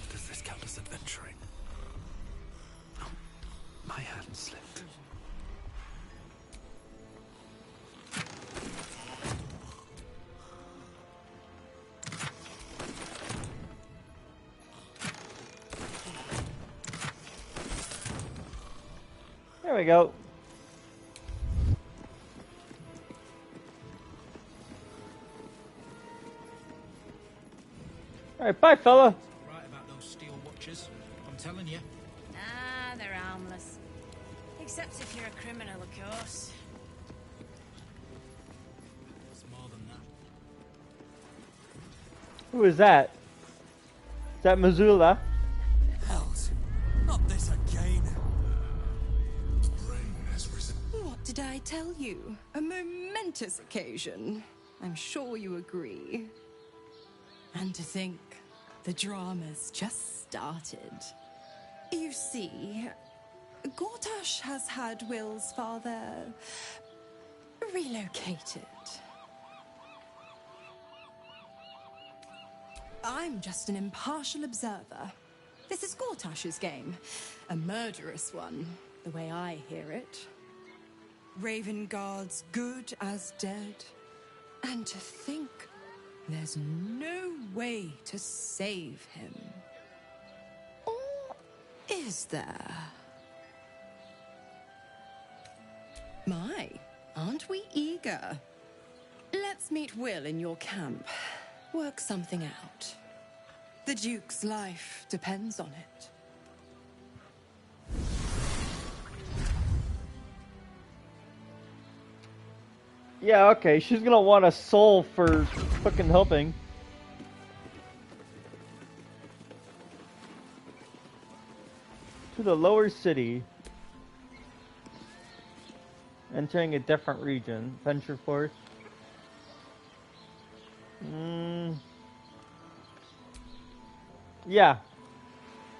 Does this count as adventuring? Oh, my hand slipped. There we go. Alright, bye, fella. Right about those steel watches. I'm telling you. Ah, they're harmless. Except if you're a criminal, of course. It's more than that. Who is that? Is that Missoula? Hells. Not this again. What did I tell you? A momentous occasion. I'm sure you agree. And to think, the drama's just started. You see, Gortash has had Will's father relocated. I'm just an impartial observer. This is Gortash's game. A murderous one, the way I hear it. Ravenguard's good as dead. And to think, there's no way to save him. Or is there? My, aren't we eager? Let's meet Will in your camp. Work something out. The Duke's life depends on it. Yeah, okay, she's gonna want a soul for fucking helping. To the lower city. Entering a different region. Venture force. Yeah.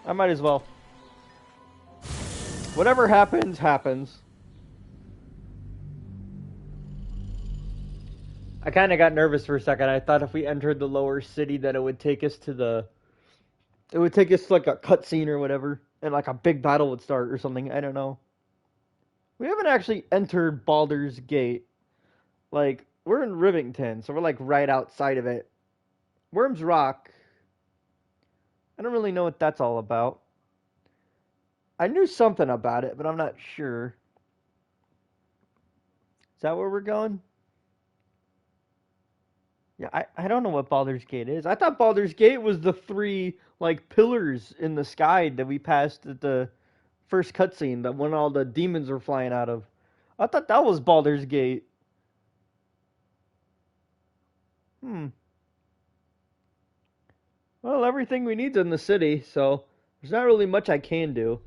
I might as well. Whatever happens, happens. I kind of got nervous for a second. I thought if we entered the lower city that it would take us to the... It would take us to like a cutscene or whatever. And like a big battle would start or something. I don't know. We haven't actually entered Baldur's Gate. Like, we're in Rivington, so we're like right outside of it. Worm's Rock. I don't really know what that's all about. I knew something about it, but I'm not sure. Is that where we're going? Yeah, I don't know what Baldur's Gate is. I thought Baldur's Gate was the 3, like, pillars in the sky that we passed at the first cutscene, that when all the demons were flying out of. I thought that was Baldur's Gate. Well, everything we need's in the city, so there's not really much I can do.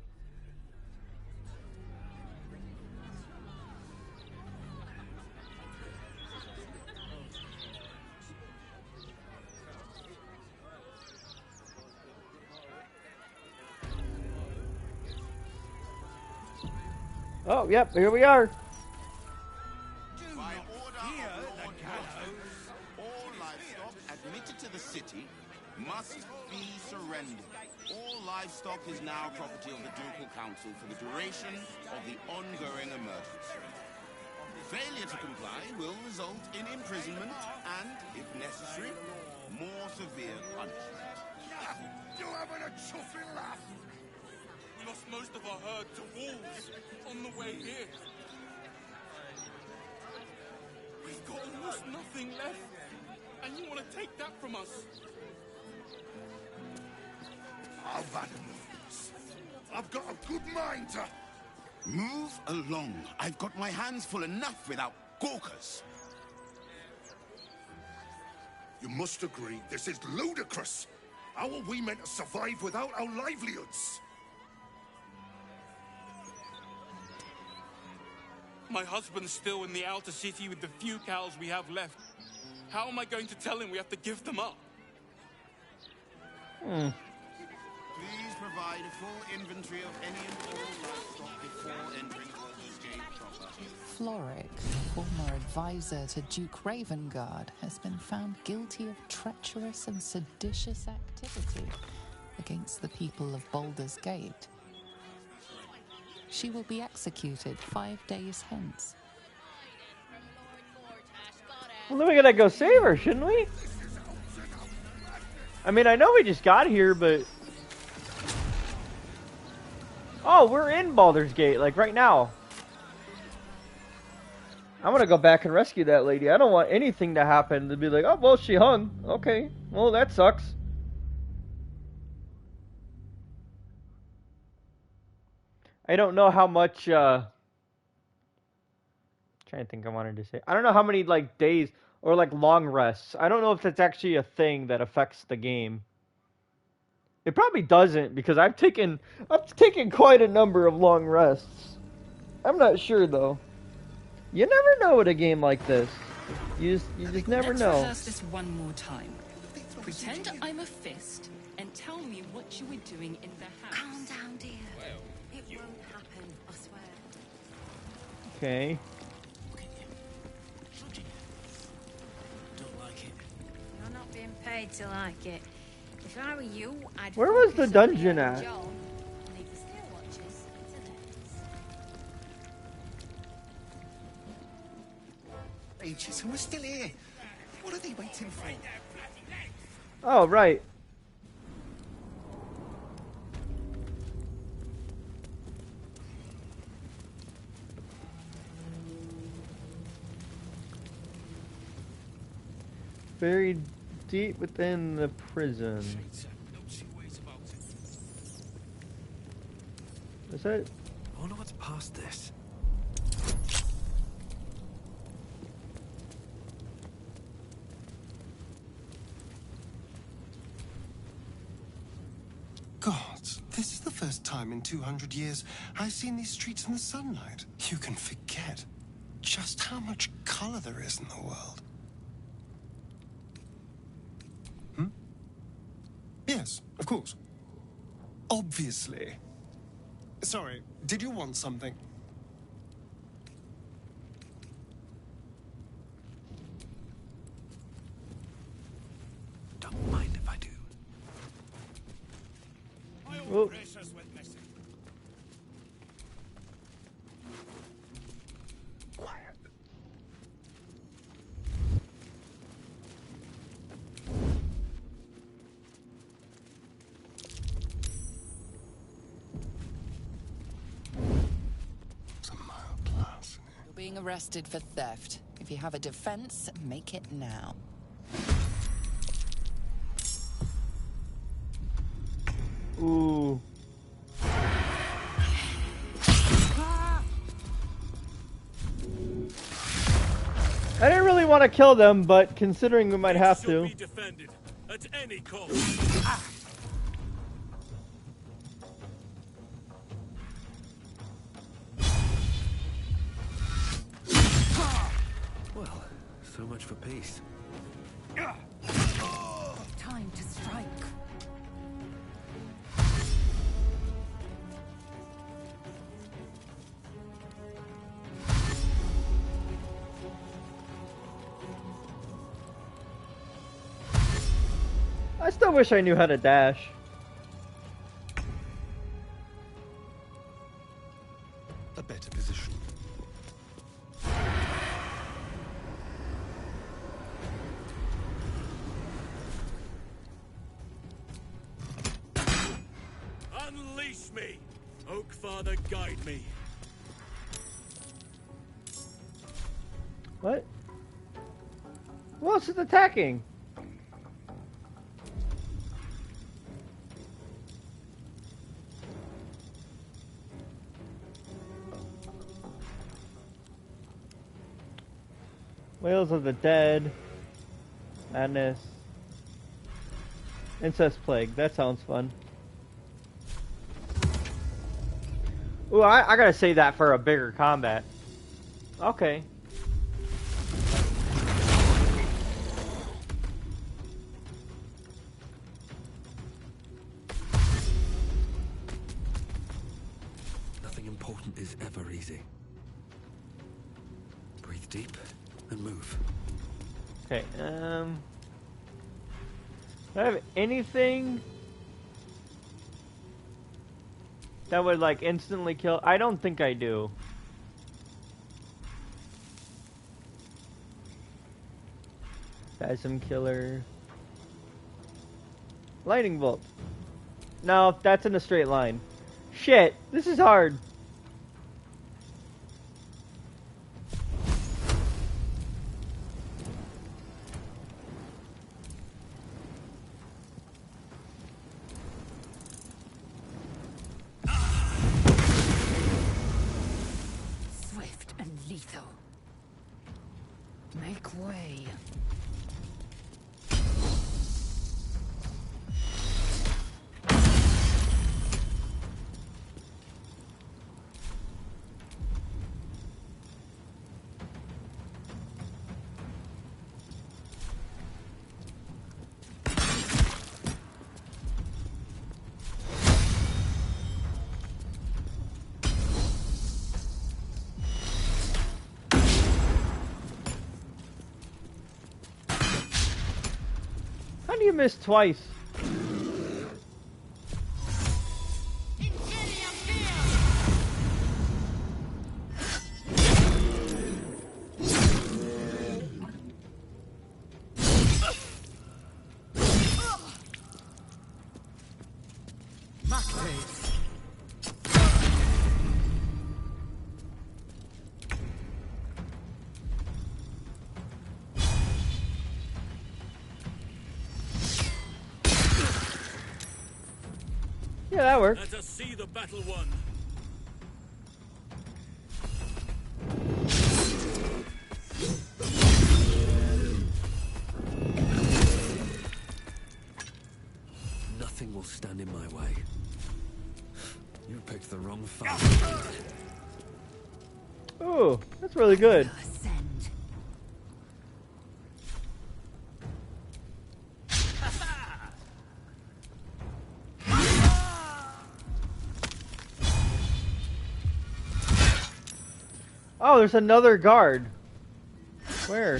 Oh, yep, here we are. By order of Lord Watford, all livestock admitted to the city must be surrendered. All livestock is now property of the Ducal Council for the duration of the ongoing emergency. Failure to comply will result in imprisonment and, if necessary, more severe punishment. You having a chuffing laugh? We lost most of our herd to wolves on the way here. We've got almost nothing left, and you want to take that from us? I've had enough. I've got a good mind to... Move along. I've got my hands full enough without gawkers. You must agree, this is ludicrous. How are we meant to survive without our livelihoods? My husband's still in the outer city with the few cows we have left. How am I going to tell him we have to give them up? Please provide a full inventory of any and all livestock before entering Baldur's Gate proper. Floric, former advisor to Duke Ravengard, has been found guilty of treacherous and seditious activity against the people of Baldur's Gate. She will be executed 5 days hence. Well, then we gotta go save her, shouldn't we? I mean, I know we just got here, but... Oh, we're in Baldur's Gate, like, right now. I'm gonna go back and rescue that lady. I don't want anything to happen to be like, oh, well, she hung. Okay, well, that sucks. I don't know how much, trying to think I wanted to say. I don't know how many, like, days or, like, long rests. I don't know if that's actually a thing that affects the game. It probably doesn't, because I've taken quite a number of long rests. I'm not sure, though. You never know with a game like this. You just never know. Let's rehearse this one more time. Pretend I'm a fist and tell me what you were doing in the house. Calm down, dear. It won't happen, I swear. Okay. Don't like it. You're not being paid to like it. If I were you, I'd... Where was the dungeon at? Leave the steel watches to theirs. Ages, and we're still here. What are they waiting for? Oh, right. Buried deep within the prison. Is that? I wonder what's past this. Gods, this is the first time in 200 years I've seen these streets in the sunlight. You can forget just how much color there is in the world. Yes, of course. Obviously. Sorry, did you want something? Don't mind if I do. Oh. You're being arrested for theft. If you have a defense, make it now. Ooh. I didn't really want to kill them, but considering we might have to. Be defended at any cost. Well, so much for peace. Time to strike. I still wish I knew how to dash. A better position. Unleash me! Oak Father, guide me. What? Who else is attacking? Whales of the Dead. Madness. Incest Plague. That sounds fun. Ooh, I gotta save that for a bigger combat. Okay. Nothing important is ever easy. Breathe deep and move. Okay, do I have anything that would like instantly kill? I don't think I do. Spasm killer. Lightning bolt. No, that's in a straight line. Shit, this is hard. Swift and lethal. Make way. How do you miss twice? Yeah, that works. Let us see the battle won. Nothing will stand in my way. You picked the wrong fight. Ooh, that's really good. Oh, there's another guard. Where?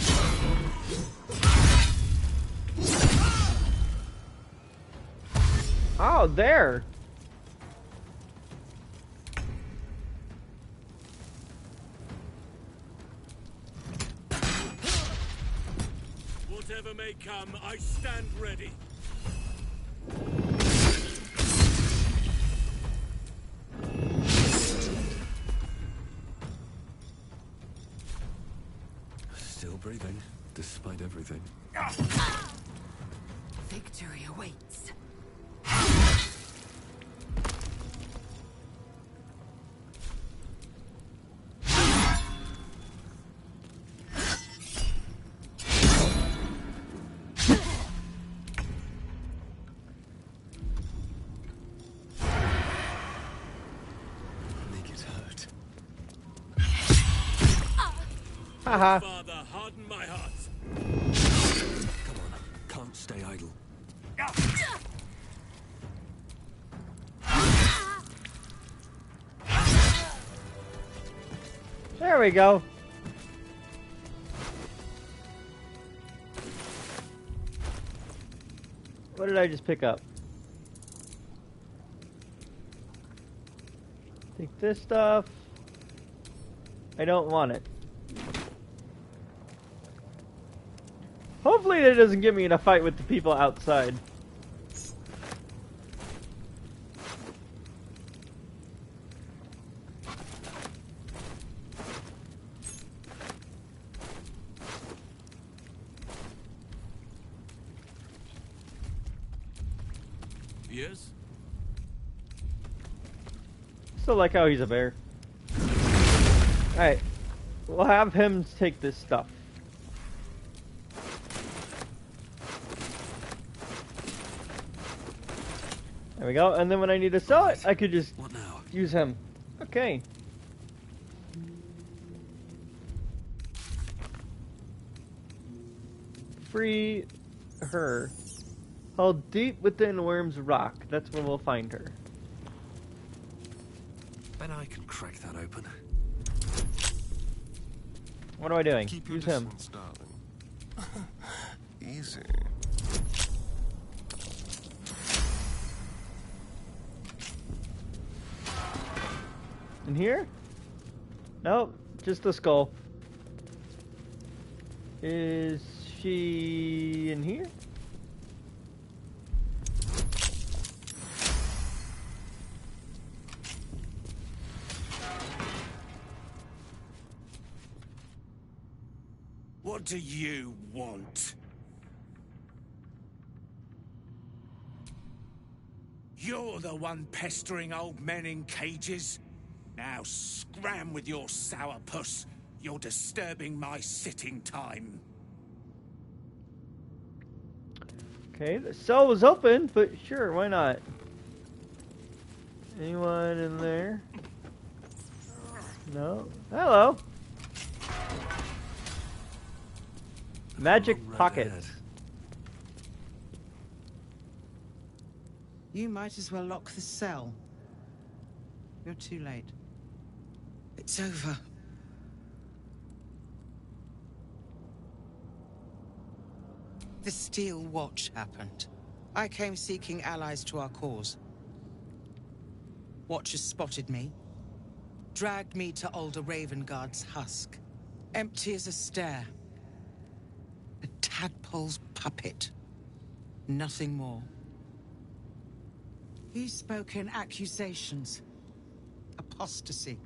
Oh, there. Whatever may come, I stand ready. Still breathing, despite everything. Victory awaits. Haha. Father, harden my heart. Come on, can't stay idle. There we go. What did I just pick up? Take this stuff. I don't want it. Hopefully that doesn't get me in a fight with the people outside. Yes? Still like how he's a bear. Alright. We'll have him take this stuff. There we go. And then when I need to sell it, I could just use him. Okay. Free her. Held deep within Worm's Rock. That's where we'll find her. Bet I can crack that open. What am I doing? Keep your Use him. distance, darling. Easy. In here? Nope, just the skull. Is she in here? What do you want? You're the one pestering old men in cages. Now scram with your sourpuss. You're disturbing my sitting time. Okay, the cell was open, but sure, why not? Anyone in there? No? Hello! Magic pocket. You might as well lock the cell. You're too late. It's over. The Steel Watch happened. I came seeking allies to our cause. Watchers spotted me, dragged me to Alder Ravengard's husk. Empty as a stare. A tadpole's puppet. Nothing more. He spoke in accusations. Apostasy.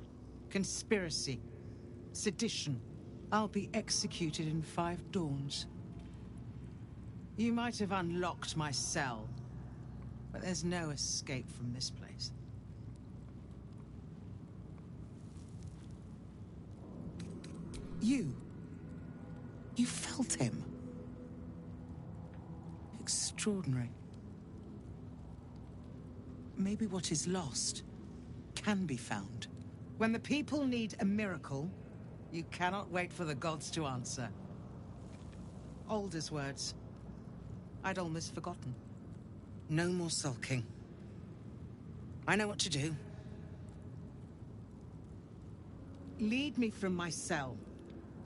Conspiracy. Sedition. I'll be executed in 5 dawns. You might have unlocked my cell, but there's no escape from this place. You felt him. Extraordinary. Maybe what is lost can be found. When the people need a miracle, you cannot wait for the gods to answer. Alder's words. I'd almost forgotten. No more sulking. I know what to do. Lead me from my cell.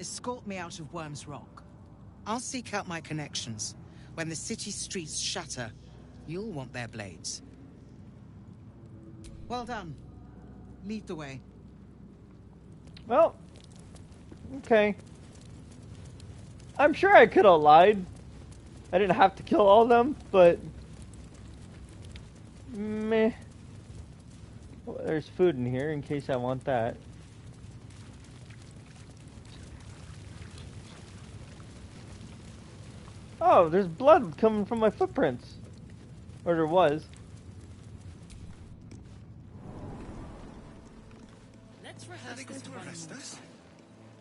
Escort me out of Worm's Rock. I'll seek out my connections. When the city streets shatter, you'll want their blades. Well done. Lead the way. Well, okay. I'm sure I could have lied. I didn't have to kill all of them, but meh. Well, there's food in here in case I want that. Oh, there's blood coming from my footprints. Or there was. Let's rehearse this one more time.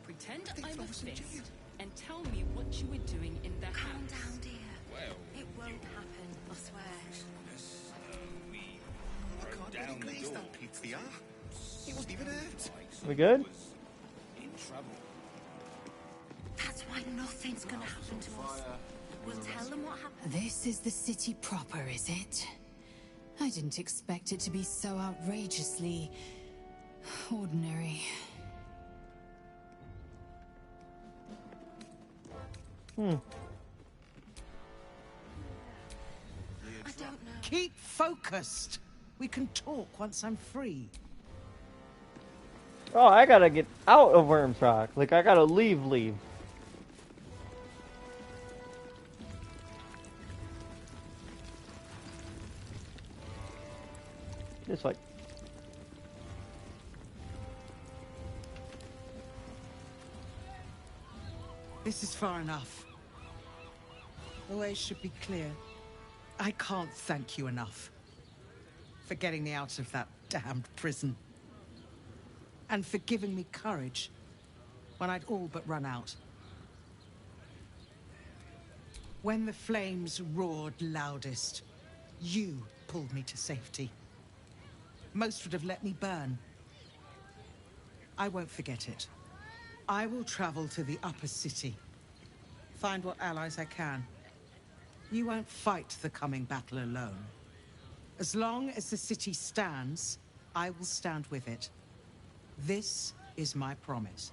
Pretend I'm a fist and tell me what you were doing in the house. Calm down, dear. Well, It won't happen, I swear. I can't believe that pizza. He wasn't even hurt. We good? In trouble. Why, nothing's gonna happen to us. We'll tell them what happened. This is the city proper, is it? I didn't expect it to be so outrageously ordinary. Hmm. I don't know. Keep focused. We can talk once I'm free. Oh, I gotta get out of Worm's Rock. Like, I gotta leave. Just like... This is far enough. The way should be clear. I can't thank you enough for getting me out of that damned prison. And for giving me courage when I'd all but run out. When the flames roared loudest, you pulled me to safety. Most would have let me burn. I won't forget it. I will travel to the upper city. Find what allies I can. You won't fight the coming battle alone. As long as the city stands, I will stand with it. This is my promise.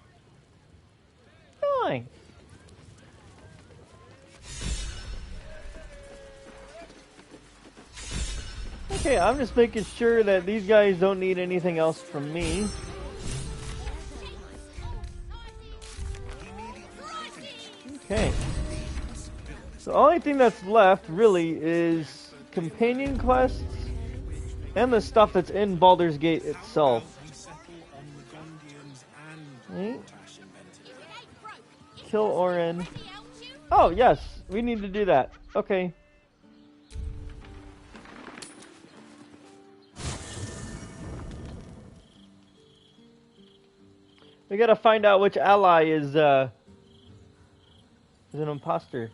Fine. Okay, I'm just making sure that these guys don't need anything else from me. Okay. So the only thing that's left, really, is companion quests and the stuff that's in Baldur's Gate itself. Right. Kill Orin. Oh, yes. We need to do that. Okay. We gotta find out which ally is an imposter.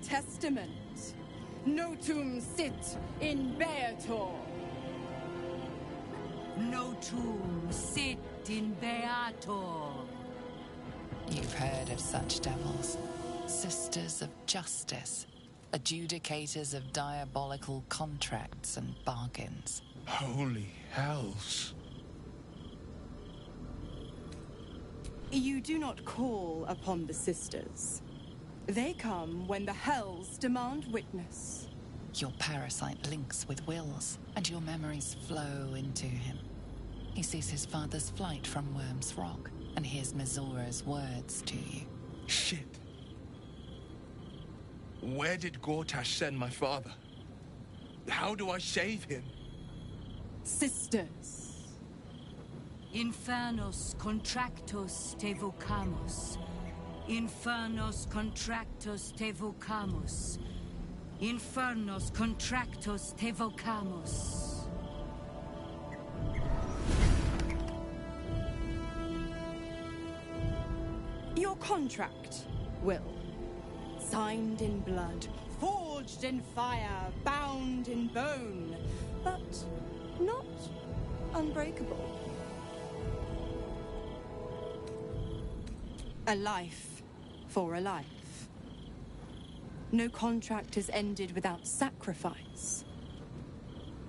Testament. Notum sit in Beator. Notum sit in Beator. You've heard of such devils. Sisters of justice. Adjudicators of diabolical contracts and bargains. Holy hells. You do not call upon the sisters. They come when the hells demand witness. Your parasite links with Will's, and your memories flow into him. He sees his father's flight from Worm's Rock, and hears Missoura's words to you. Shit. Where did Gortash send my father? How do I save him? Sisters. Infernos contractos te vocamus. Infernos contractos te vocamus. Infernos contractos te vocamus. Your contract, Will. Signed in blood, forged in fire, bound in bone, but not unbreakable. A life for a life. No contract is ended without sacrifice.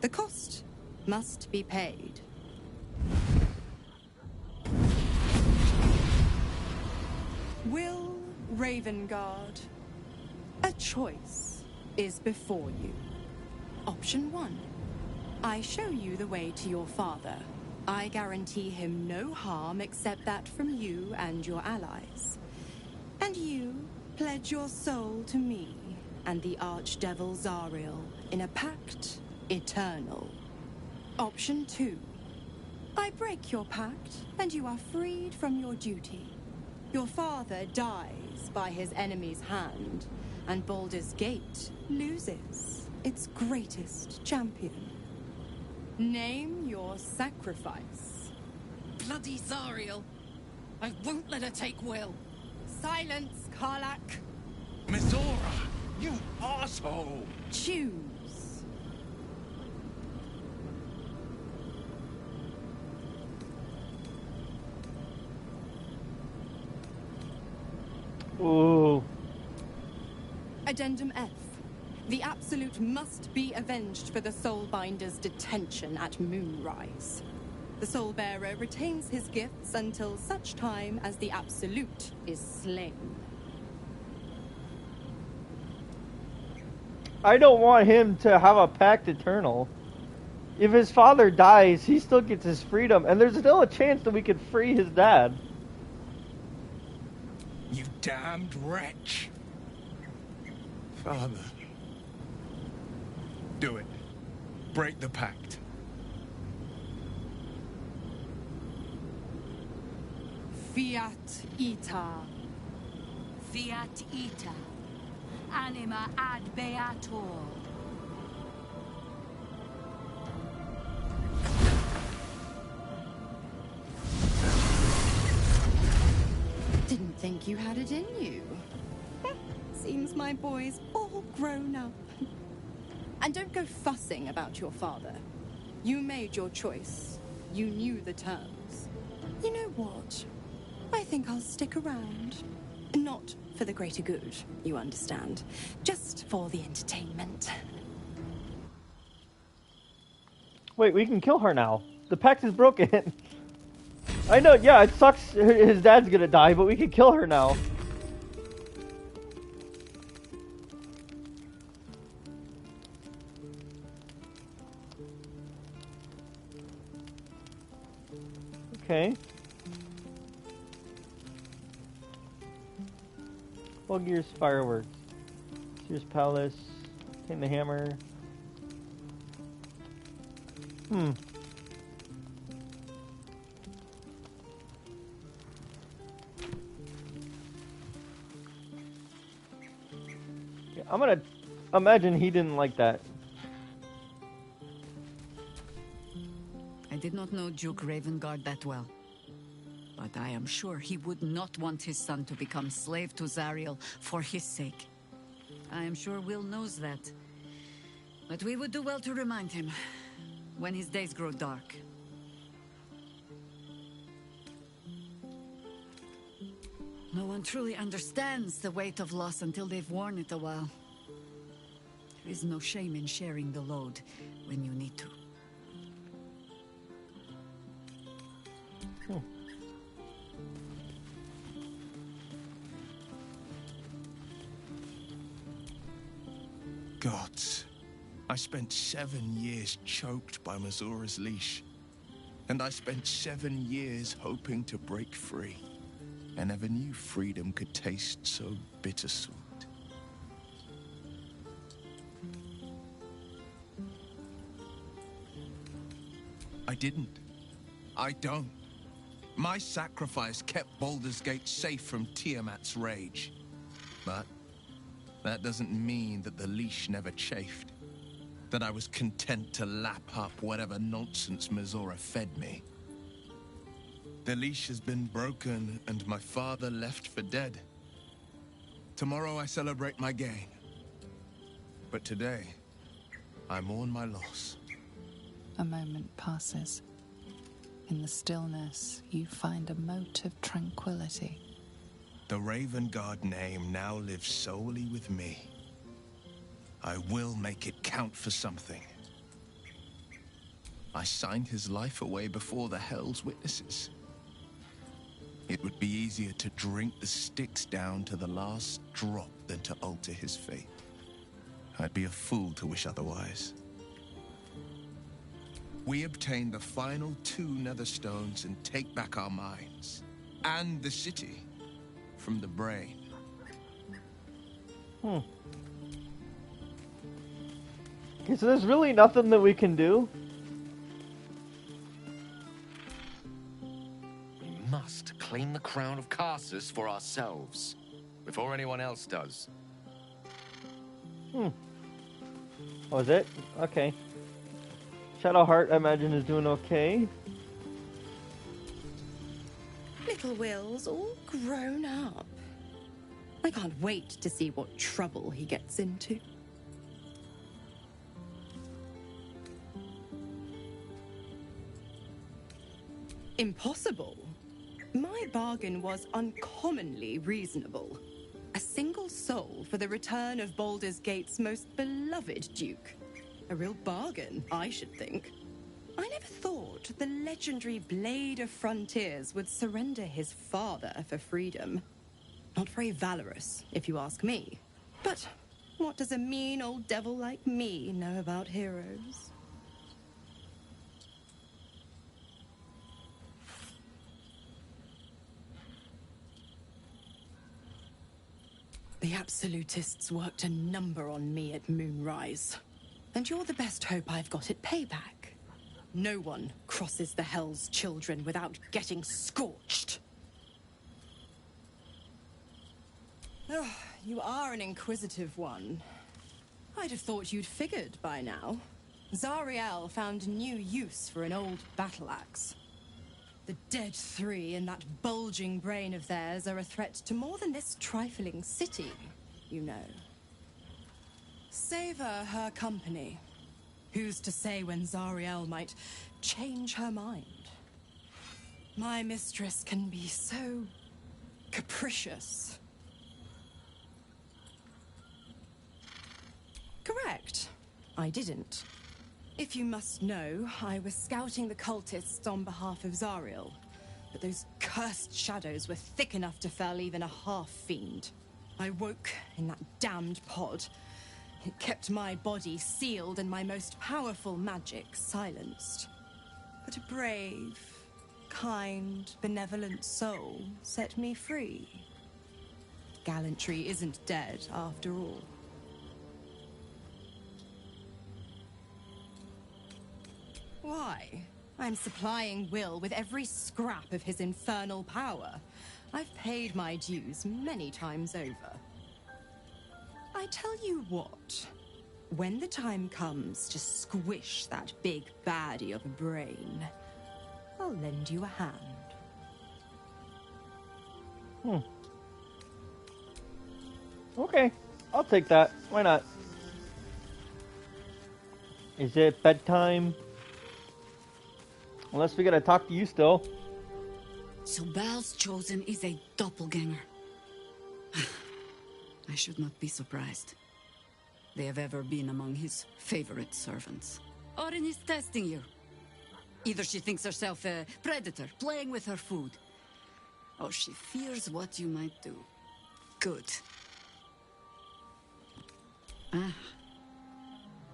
The cost must be paid. Will Ravengard, a choice is before you. Option 1. I show you the way to your father. I guarantee him no harm except that from you and your allies. And you pledge your soul to me and the Archdevil Zariel in a pact eternal. Option 2. I break your pact, and you are freed from your duty. Your father dies by his enemy's hand, and Baldur's Gate loses its greatest champion. Name your sacrifice. Bloody Zariel. I won't let her take Will. Silence, Karlak. Mizora, you asshole! Choose. Ooh. Addendum F. The Absolute must be avenged for the Soulbinder's detention at Moonrise. The Soulbearer retains his gifts until such time as the Absolute is slain. I don't want him to have a pact eternal. If his father dies, he still gets his freedom, and there's still a chance that we could free his dad. You damned wretch. Father. Do it. Break the pact. Fiat Ita. Fiat Ita. Anima ad beator. Didn't think you had it in you. Seems my boy's all grown up. And don't go fussing about your father. You made your choice. You knew the terms. You know what? I think I'll stick around. Not for the greater good, you understand. Just for the entertainment. Wait, we can kill her now. The pact is broken. I know, yeah, it sucks his dad's gonna die, but we can kill her now. Okay. Gear's fireworks. Here's palace. Hit the hammer. Yeah, I'm gonna imagine he didn't like that. I did not know Duke Ravengard that well. But I am sure he would not want his son to become slave to Zariel for his sake. I am sure Will knows that. But we would do well to remind him when his days grow dark. No one truly understands the weight of loss until they've worn it a while. There is no shame in sharing the load when you need to. Gods, I spent 7 years choked by Mizora's leash. And I spent 7 years hoping to break free. I never knew freedom could taste so bittersweet. I didn't. I don't. My sacrifice kept Baldur's Gate safe from Tiamat's rage. But that doesn't mean that the leash never chafed. That I was content to lap up whatever nonsense Mizora fed me. The leash has been broken and my father left for dead. Tomorrow I celebrate my gain. But today, I mourn my loss. A moment passes. In the stillness, you find a mote of tranquility. The Ravengard name now lives solely with me. I will make it count for something. I signed his life away before the Hell's Witnesses. It would be easier to drink the Styx down to the last drop than to alter his fate. I'd be a fool to wish otherwise. We obtain the final 2 Netherstones and take back our minds. And the city. From the brain. Okay, so there's really nothing that we can do. must claim the crown of Carsus for ourselves, before anyone else does. Oh, is it? Okay. Shadowheart, I imagine, is doing okay. Little Will's all grown up. I can't wait to see what trouble he gets into. Impossible. My bargain was uncommonly reasonable. A single soul for the return of Baldur's Gate's most beloved duke. A real bargain, I should think. I never thought the legendary Blade of Frontiers would surrender his father for freedom. Not very valorous, if you ask me. But what does a mean old devil like me know about heroes? The absolutists worked a number on me at Moonrise. And you're the best hope I've got at payback. No one crosses the Hell's Children without getting scorched. Oh, you are an inquisitive one. I'd have thought you'd figured by now. Zariel found new use for an old battle axe. The dead three and that bulging brain of theirs are a threat to more than this trifling city, you know. Savor her company. Who's to say when Zariel might change her mind? My mistress can be so capricious. Correct. I didn't. If you must know, I was scouting the cultists on behalf of Zariel. But those cursed shadows were thick enough to fell even a half-fiend. I woke in that damned pod. It kept my body sealed and my most powerful magic silenced. But a brave, kind, benevolent soul set me free. Gallantry isn't dead after all. Why? I'm supplying Will with every scrap of his infernal power. I've paid my dues many times over. I tell you what, when the time comes to squish that big baddie of a brain, I'll lend you a hand. Okay, I'll take that. Why not? Is it bedtime? Unless we gotta talk to you still. So Bal's chosen is a doppelganger. I should not be surprised. They have ever been among his favorite servants. Orin is testing you. Either she thinks herself a predator, playing with her food, or she fears what you might do. Good.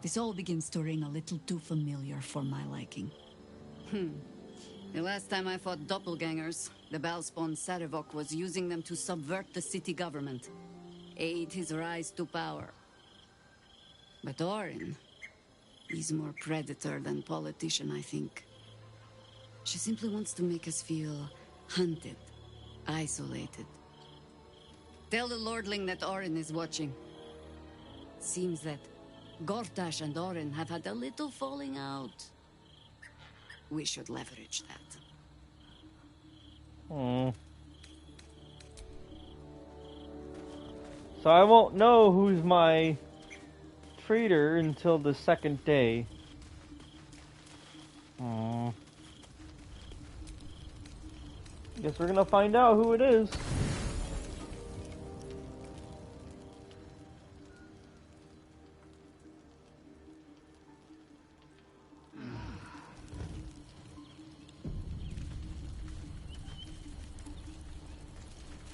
This all begins to ring a little too familiar for my liking. The last time I fought doppelgangers, the Balspawn Sarevok was using them to subvert the city government, aid his rise to power. But Orin, he's more predator than politician, I think. She simply wants to make us feel hunted, isolated. Tell the Lordling that Orin is watching. Seems that Gortash and Orin have had a little falling out. We should leverage that. So I won't know who's my traitor until the second day. Guess we're gonna find out who it is.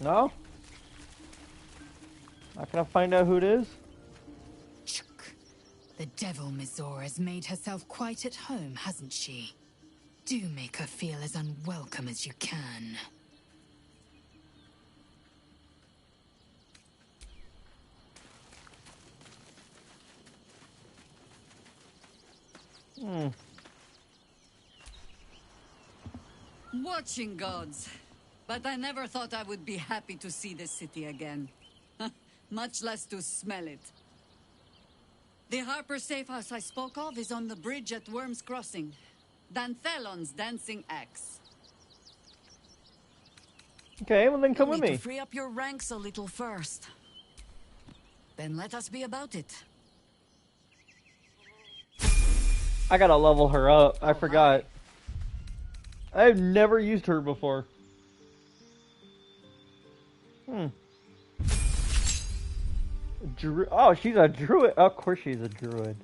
No? Not gonna find out who it is? The devil Mizor has made herself quite at home, hasn't she? Do make her feel as unwelcome as you can. Watching gods. But I never thought I would be happy to see this city again. Much less to smell it. The Harper safe house I spoke of is on the bridge at Worm's Crossing. Danthelon's dancing axe. Okay, well then come You'll with need me. to free up your ranks a little first. Then let us be about it. I gotta level her up. I forgot. I've never used her before. Oh, she's a druid. Of course she's a druid.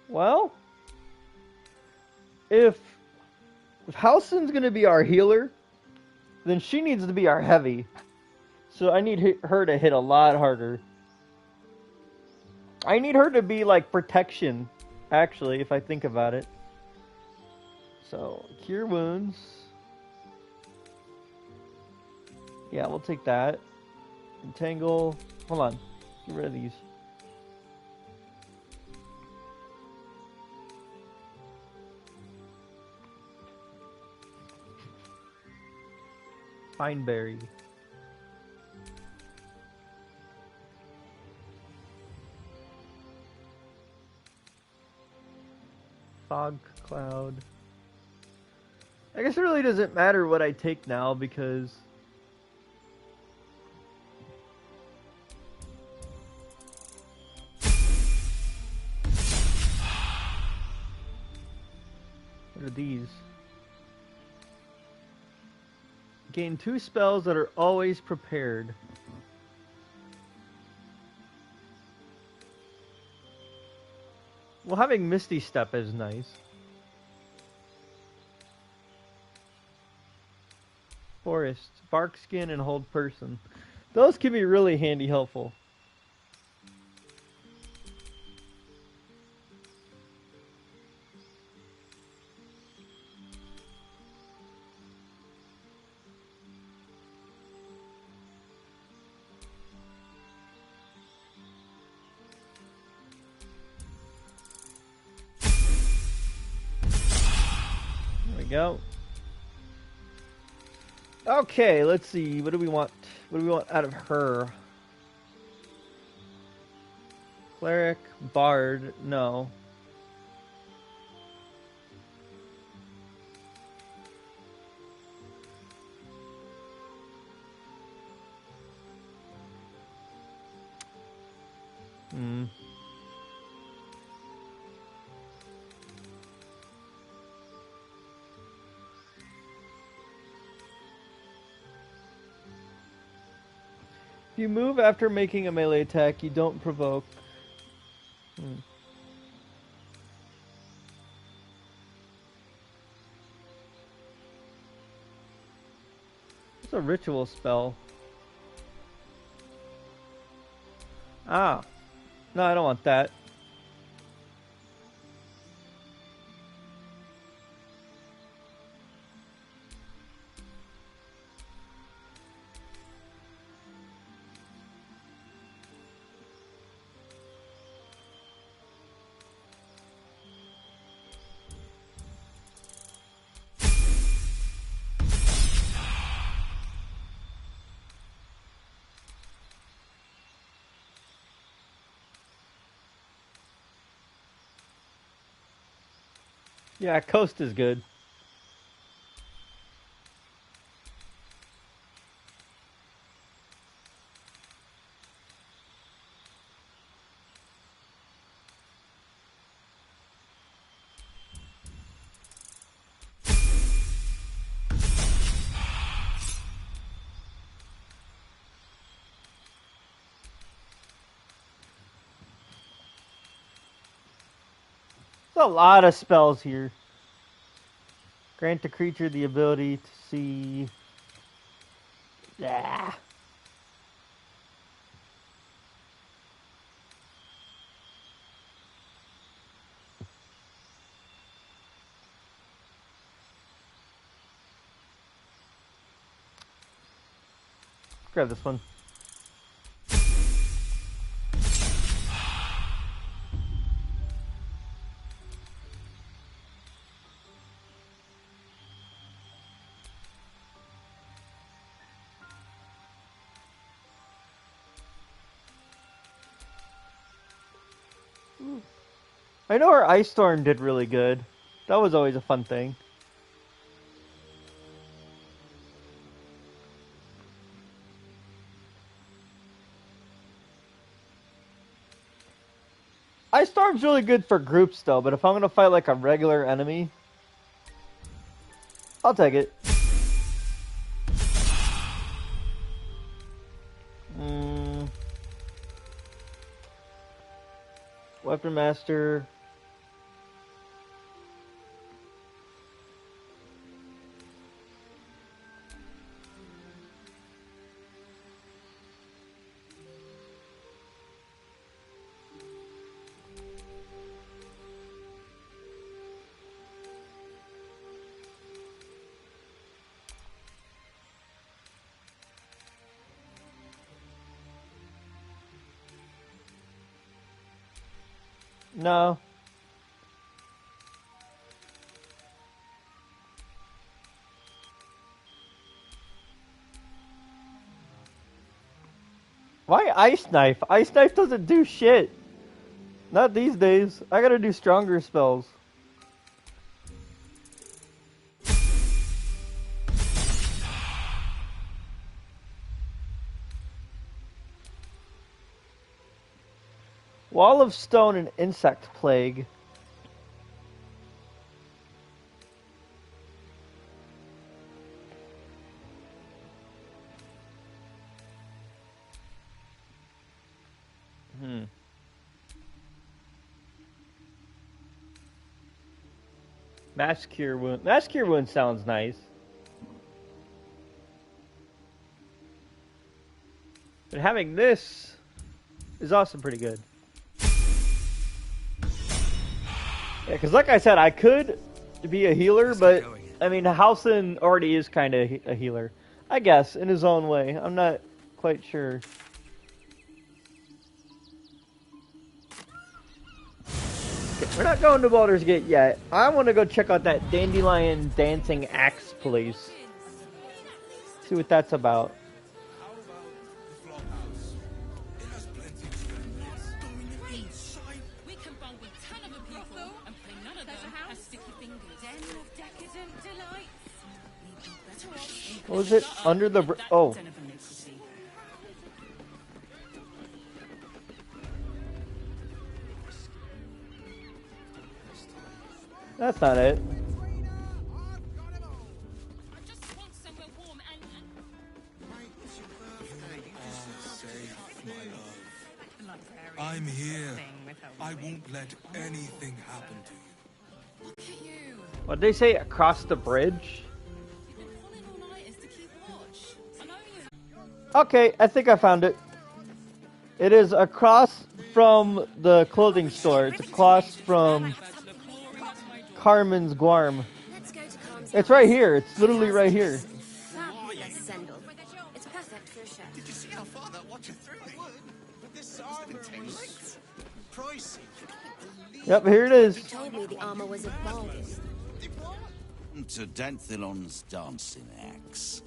Well, if Halsin's gonna be our healer, then she needs to be our heavy. So I need her to hit a lot harder. I need her to be like protection, actually, if I think about it. So, cure wounds. Yeah, we'll take that. Entangle. Hold on. Get rid of these. Pineberry. Fog cloud. I guess it really doesn't matter what I take now because what are these? Gain 2 spells that are always prepared. Well, having Misty Step is nice. Forest, Bark Skin, and Hold Person. Those can be really handy helpful. There we go. Okay, let's see. What do we want? What do we want out of her? Cleric, Bard, no. If you move after making a melee attack, you don't provoke. It's a ritual spell. Ah. No, I don't want that. Yeah, Coast is good. There's a lot of spells here. Grant a creature the ability to see. Yeah. Grab this one. I know our Ice Storm did really good. That was always a fun thing. Ice Storm's really good for groups though, but if I'm gonna fight like a regular enemy, I'll take it. Weapon Master. No. Why Ice Knife? Ice Knife doesn't do shit. Not these days. I gotta do stronger spells. Wall of Stone and Insect Plague. Mass Cure Wound. Mass Cure Wound sounds nice. But having this is also pretty good. Yeah, because like I said, I could be a healer, but I mean, Halsin already is kind of a healer. I guess, in his own way. I'm not quite sure. We're not going to Baldur's Gate yet. I want to go check out that Dandelion Dancing Axe place. See what that's about. What was it? Under the... Oh. That's not it. I'm here. I won't let anything happen to you. Look at you. What'd they say? Across the bridge? Okay, I think I found it. It is across from the clothing store. It's across from Carmen's Guarm. It's right here. It's literally right here. It's perfect for a chef. Did you see how far that watcher threw me? This armor was pricey. Yep, here it is. You told me the armor was a bargain. To Danthilon's dancing axe.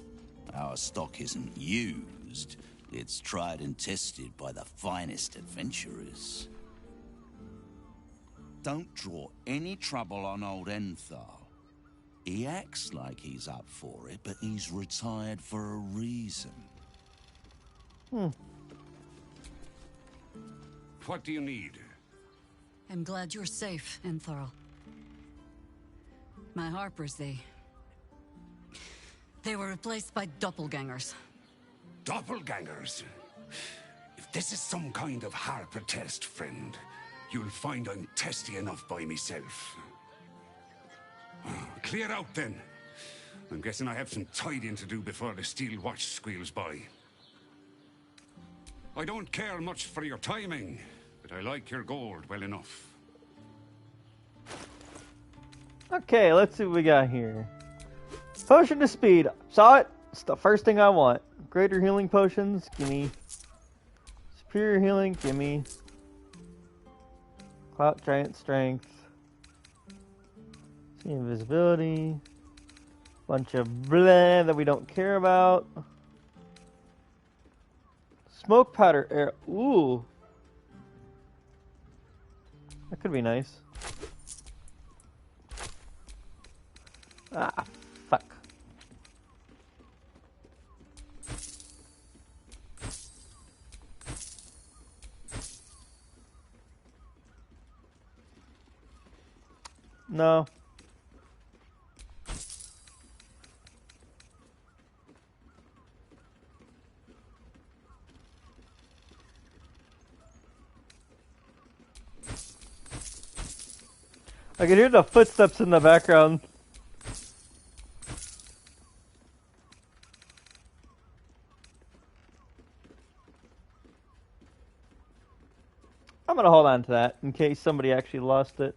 Our stock isn't used. It's tried and tested by the finest adventurers. Don't draw any trouble on old Enthal. He acts like he's up for it, but he's retired for a reason. What do you need? I'm glad you're safe, Enthal. My Harpers, they were replaced by doppelgangers. Doppelgangers? If this is some kind of Harper test, friend, you'll find I'm testy enough by myself. Clear out, then. I'm guessing I have some tidying to do before the steel watch squeals by. I don't care much for your timing, but I like your gold well enough. Okay, let's see what we got here. Potion to speed. Saw it. It's the first thing I want. Greater healing potions. Gimme. Superior healing. Gimme. Clout giant strength. See invisibility. Bunch of blah that we don't care about. Smoke powder air. Ooh. That could be nice. Ah, fuck. No. I can hear the footsteps in the background. I'm gonna hold on to that in case somebody actually lost it.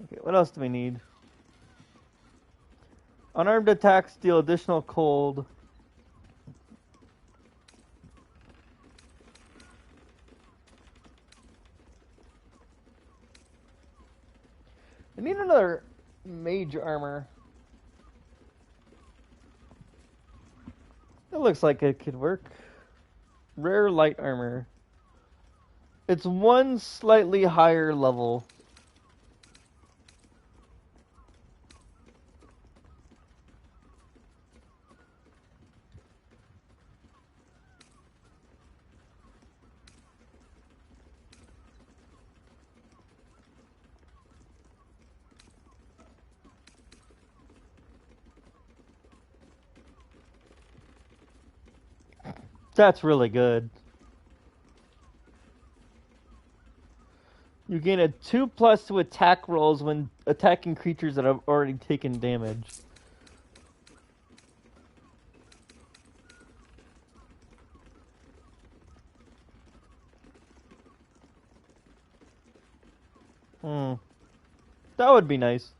Okay, what else do we need? Unarmed attacks deal additional cold. I need another mage armor. It looks like it could work. Rare light armor. It's one slightly higher level. That's really good. You gain a 2+ to attack rolls when attacking creatures that have already taken damage. That would be nice.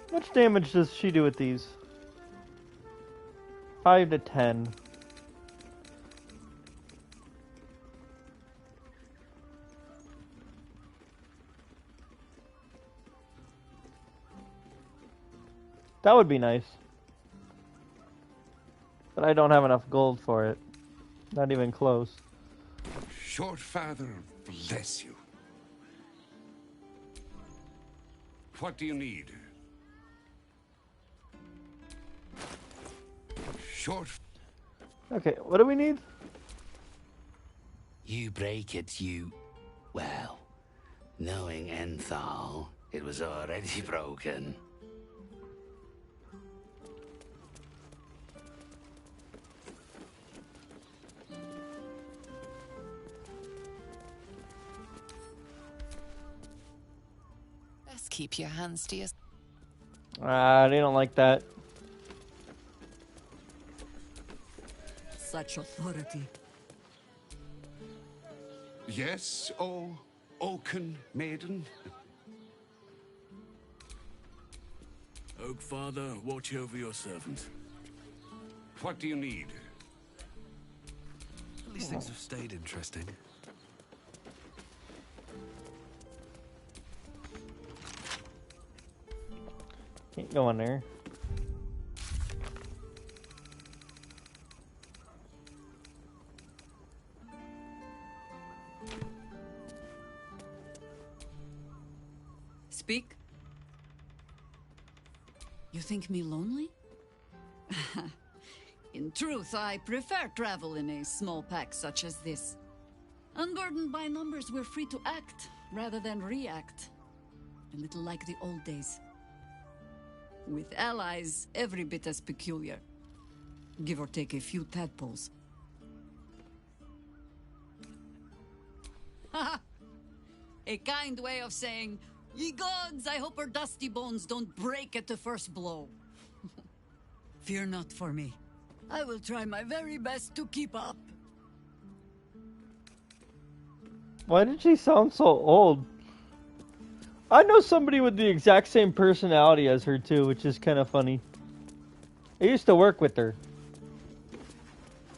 How much damage does she do with these? 5 to 10. That would be nice. But I don't have enough gold for it. Not even close. Short father, bless you. What do you need? Short. Okay, what do we need? You break it, you... Well, knowing Enthal, it was already broken. Best keep your hands to yourself. They don't like that. Such authority. Yes, oh, Oaken maiden. Oak Father, watch over your servant. What do you need? At least things have stayed interesting. Can't go in there. Speak. You think me lonely? In truth, I prefer travel in a small pack such as this. Unburdened by numbers, we're free to act rather than react. A little like the old days. With allies, every bit as peculiar. Give or take a few tadpoles. Haha! A kind way of saying, ye gods, I hope our dusty bones don't break at the first blow. Fear not for me. I will try my very best to keep up. Why did she sound so old? I know somebody with the exact same personality as her too, which is kind of funny. I used to work with her.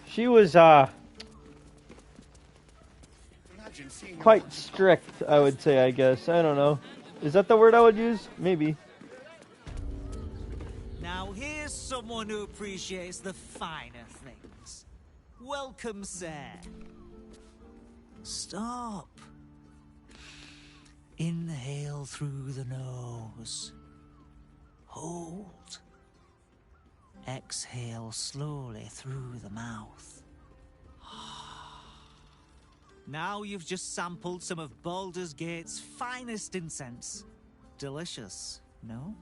She was quite strict, I would say, I guess. I don't know. Is that the word I would use? Maybe. Now here's someone who appreciates the finer things. Welcome, sir. Stop. Inhale through the nose. Hold. Exhale slowly through the mouth. Now you've just sampled some of Baldur's Gate's finest incense. Delicious, no?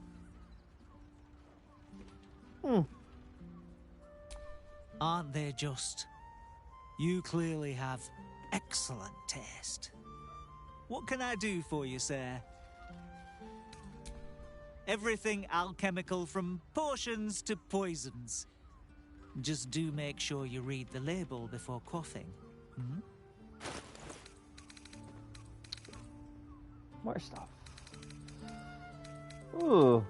Aren't they just? You clearly have excellent taste. What can I do for you, sir? Everything alchemical from potions to poisons. Just do make sure you read the label before quaffing. More stuff. Ooh.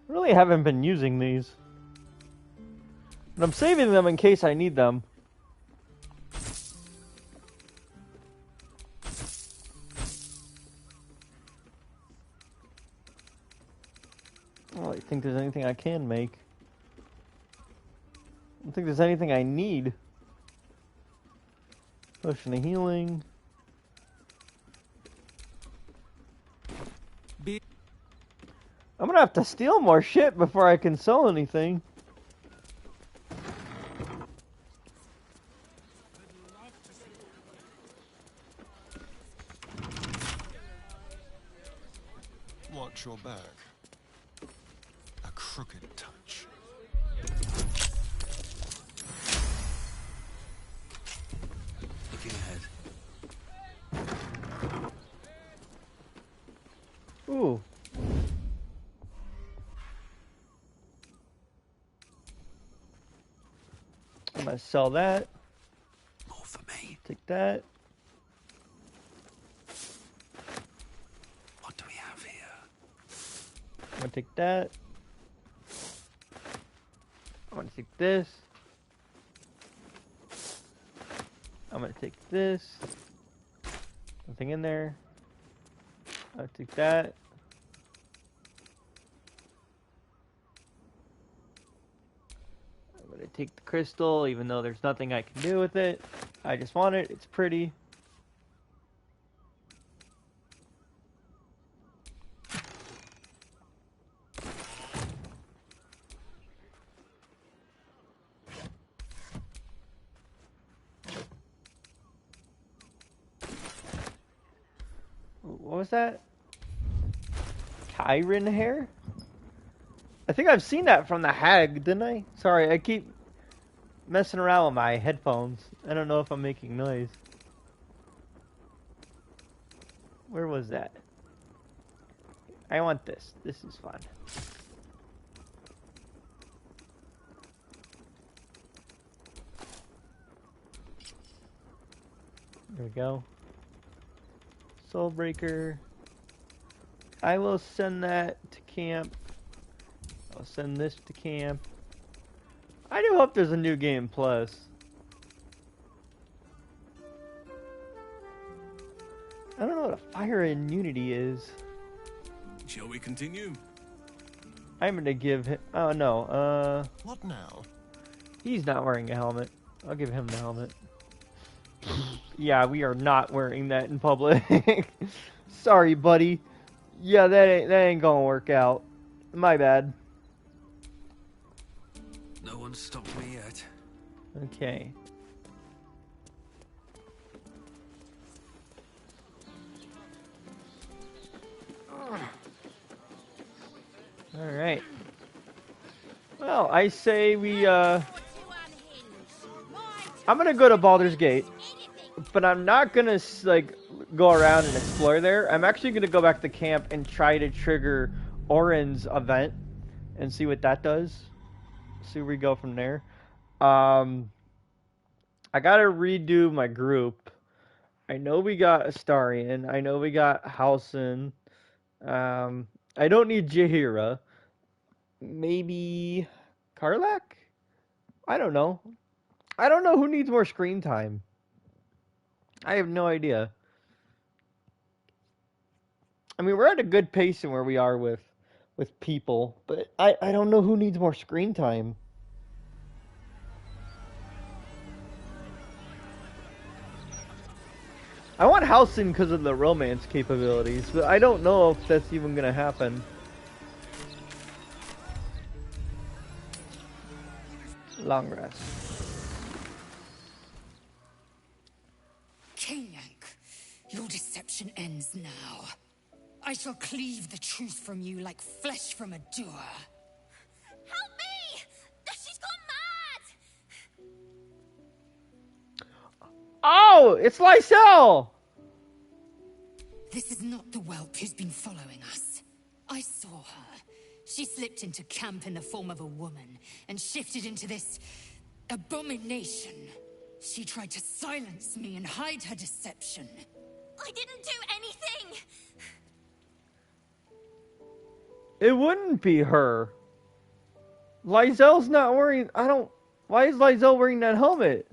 Really haven't been using these. But I'm saving them in case I need them. I don't think there's anything I can make. I don't think there's anything I need. Potion of healing. I'm gonna have to steal more shit before I can sell anything. Watch your back. A crooked touch. Looking ahead. Ooh. I'm gonna sell that. More for me. Take that. What do we have here? I'm gonna take that. I'm gonna take this. I'm gonna take this. Nothing in there. I'll take that. I'm gonna take the crystal, even though there's nothing I can do with it. I just want it. It's pretty. What was that? Chiron hair? I think I've seen that from the Hag, didn't I? Sorry, I keep messing around with my headphones. I don't know if I'm making noise. Where was that? I want this. This is fun. There we go. Soulbreaker. I will send that to camp. I'll send this to camp. I do hope there's a new game plus. I don't know what a fire immunity is. Shall we continue? I'm gonna give him. Oh no. What now? He's not wearing a helmet. I'll give him the helmet. Yeah, we are not wearing that in public. Sorry, buddy. Yeah, that ain't gonna work out. My bad. No one's stopped me yet. Okay. Alright. Well, I say we, I'm gonna go to Baldur's Gate, but I'm not gonna, like, go around and explore there. I'm actually gonna go back to camp and try to trigger Orin's event and see what that does. See where we go from there. I gotta redo my group. I know we got Astarion. I know we got Halsin. I don't need Jaheira. Maybe Karlak? I don't know. I don't know who needs more screen time. I have no idea. I mean, we're at a good pace in where we are with people, but I don't know who needs more screen time. I want Halsin because of the romance capabilities, but I don't know if that's even gonna happen. Long rest. Kinyank, your deception ends now. I shall cleave the truth from you like flesh from a doer. Help me! She's gone mad! Oh, it's Lysel! This is not the whelp who's been following us. I saw her. She slipped into camp in the form of a woman and shifted into this abomination. She tried to silence me and hide her deception. I didn't do anything! It wouldn't be her. Lysel's not wearing... Why is Lysel wearing that helmet?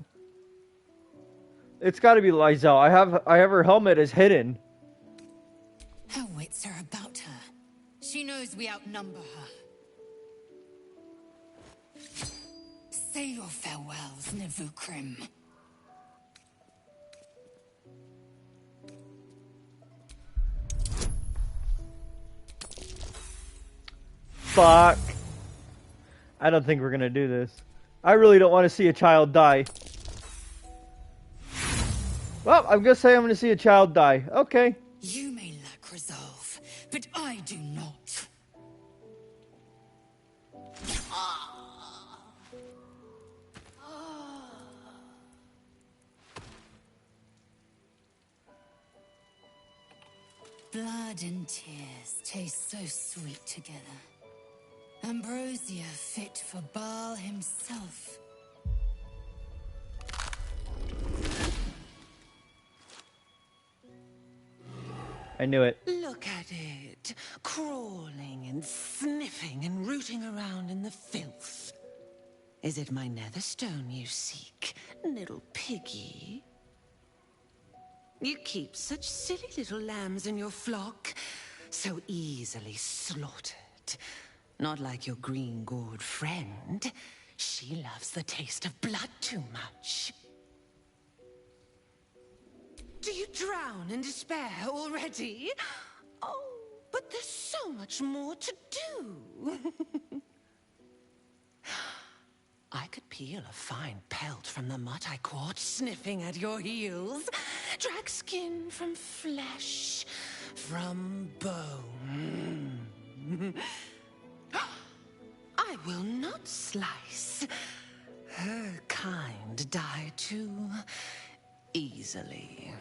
It's gotta be Lysel. I have her helmet as hidden. Her wits are about her. She knows we outnumber her. Say your farewells, Nevukrim. Fuck. I don't think we're gonna do this. I really don't want to see a child die. Well, I'm gonna say I'm gonna see a child die. Okay. You may lack resolve, but I do not. Blood and tears taste so sweet together. Ambrosia fit for Baal himself. I knew it. Look at it, crawling and sniffing and rooting around in the filth. Is it my netherstone you seek, little piggy? You keep such silly little lambs in your flock, so easily slaughtered. Not like your green-gored friend. She loves the taste of blood too much. Do you drown in despair already? Oh, but there's so much more to do. I could peel a fine pelt from the mutt I caught sniffing at your heels. Drag skin from flesh, from bone. I will not slice. Her kind die too easily.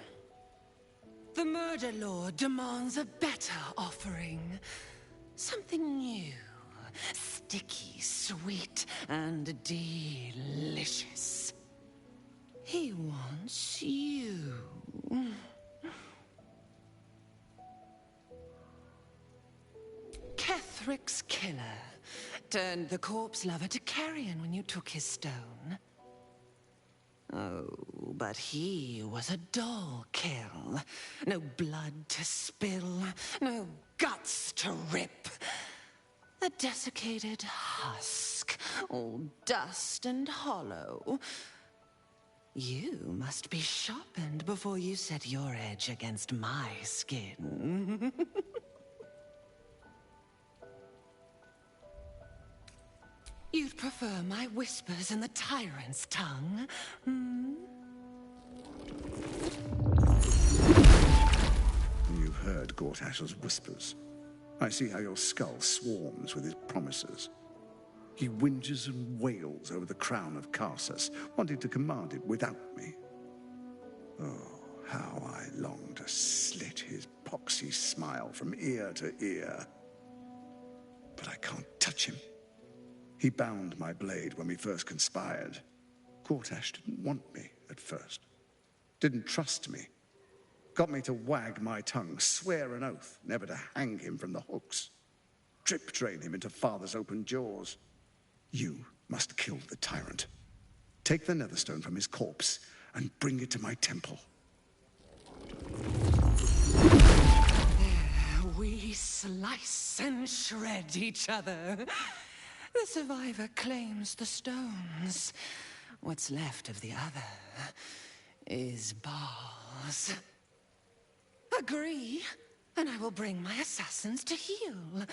The murder lord demands a better offering. Something new, sticky, sweet, and delicious. He wants you. Kethric's killer turned the corpse lover to carrion when you took his stone. Oh, but he was a dull kill. No blood to spill, no guts to rip. A desiccated husk, all dust and hollow. You must be sharpened before you set your edge against my skin. You'd prefer my whispers and the tyrant's tongue, hmm? You've heard Gortash's whispers. I see how your skull swarms with his promises. He whinges and wails over the crown of Karsus, wanting to command it without me. Oh, how I long to slit his poxy smile from ear to ear. But I can't touch him. He bound my blade when we first conspired, Gortash didn't want me at first. Didn't trust me. Got me to wag my tongue, swear an oath never to hang him from the hooks. Drip train him into father's open jaws. You must kill the tyrant. Take the netherstone from his corpse and bring it to my temple. We slice and shred each other. The survivor claims the stones. What's left of the other is bars. Agree, and I will bring my assassins to heal.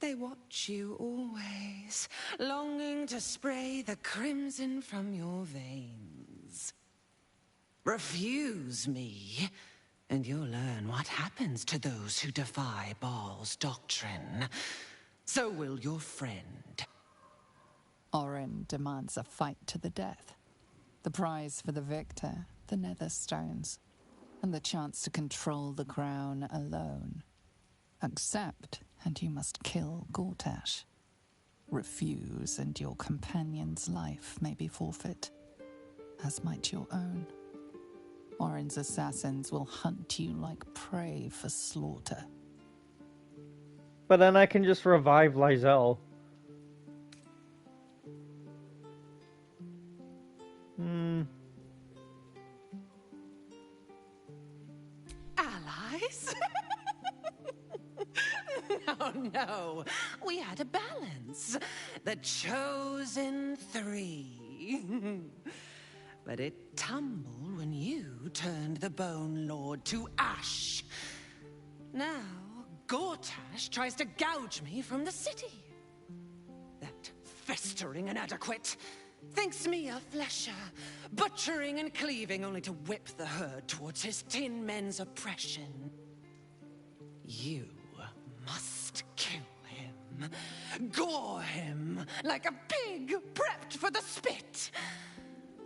They watch you always, longing to spray the crimson from your veins. Refuse me, and you'll learn what happens to those who defy Baal's doctrine. So will your friend. Orin demands a fight to the death. The prize for the victor, the Netherstones, and the chance to control the crown alone. Accept, and you must kill Gortash. Refuse, and your companion's life may be forfeit, as might your own. Orin's assassins will hunt you like prey for slaughter. But then I can just revive Lizelle. Allies? No. We had a balance. The chosen three. But it tumbled when you turned the Bone Lord to ash. Now, Gortash tries to gouge me from the city. That festering inadequate thinks me a flesher, butchering and cleaving only to whip the herd towards his tin men's oppression. You must kill him. Gore him like a pig prepped for the spit.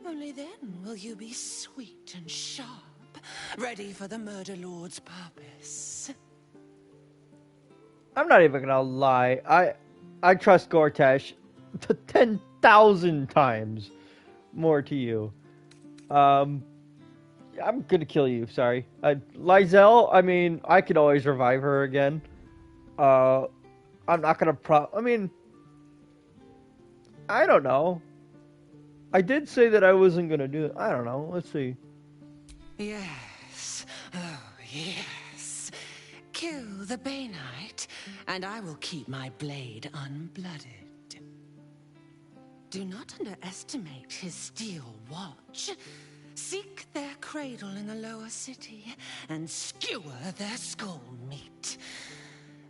Only then will you be sweet and sharp, ready for the Murder Lord's purpose. I'm not even gonna lie. I trust Gortash 10,000 times more to you. I'm gonna kill you, sorry. Lizelle, I mean, I could always revive her again. I'm not gonna I mean, I don't know. I did say that I wasn't gonna do it. I don't know. Let's see. Yes. Oh, yes. Kill the Banite, and I will keep my blade unblooded. Do not underestimate his steel watch. Seek their cradle in the lower city, and skewer their skull meat.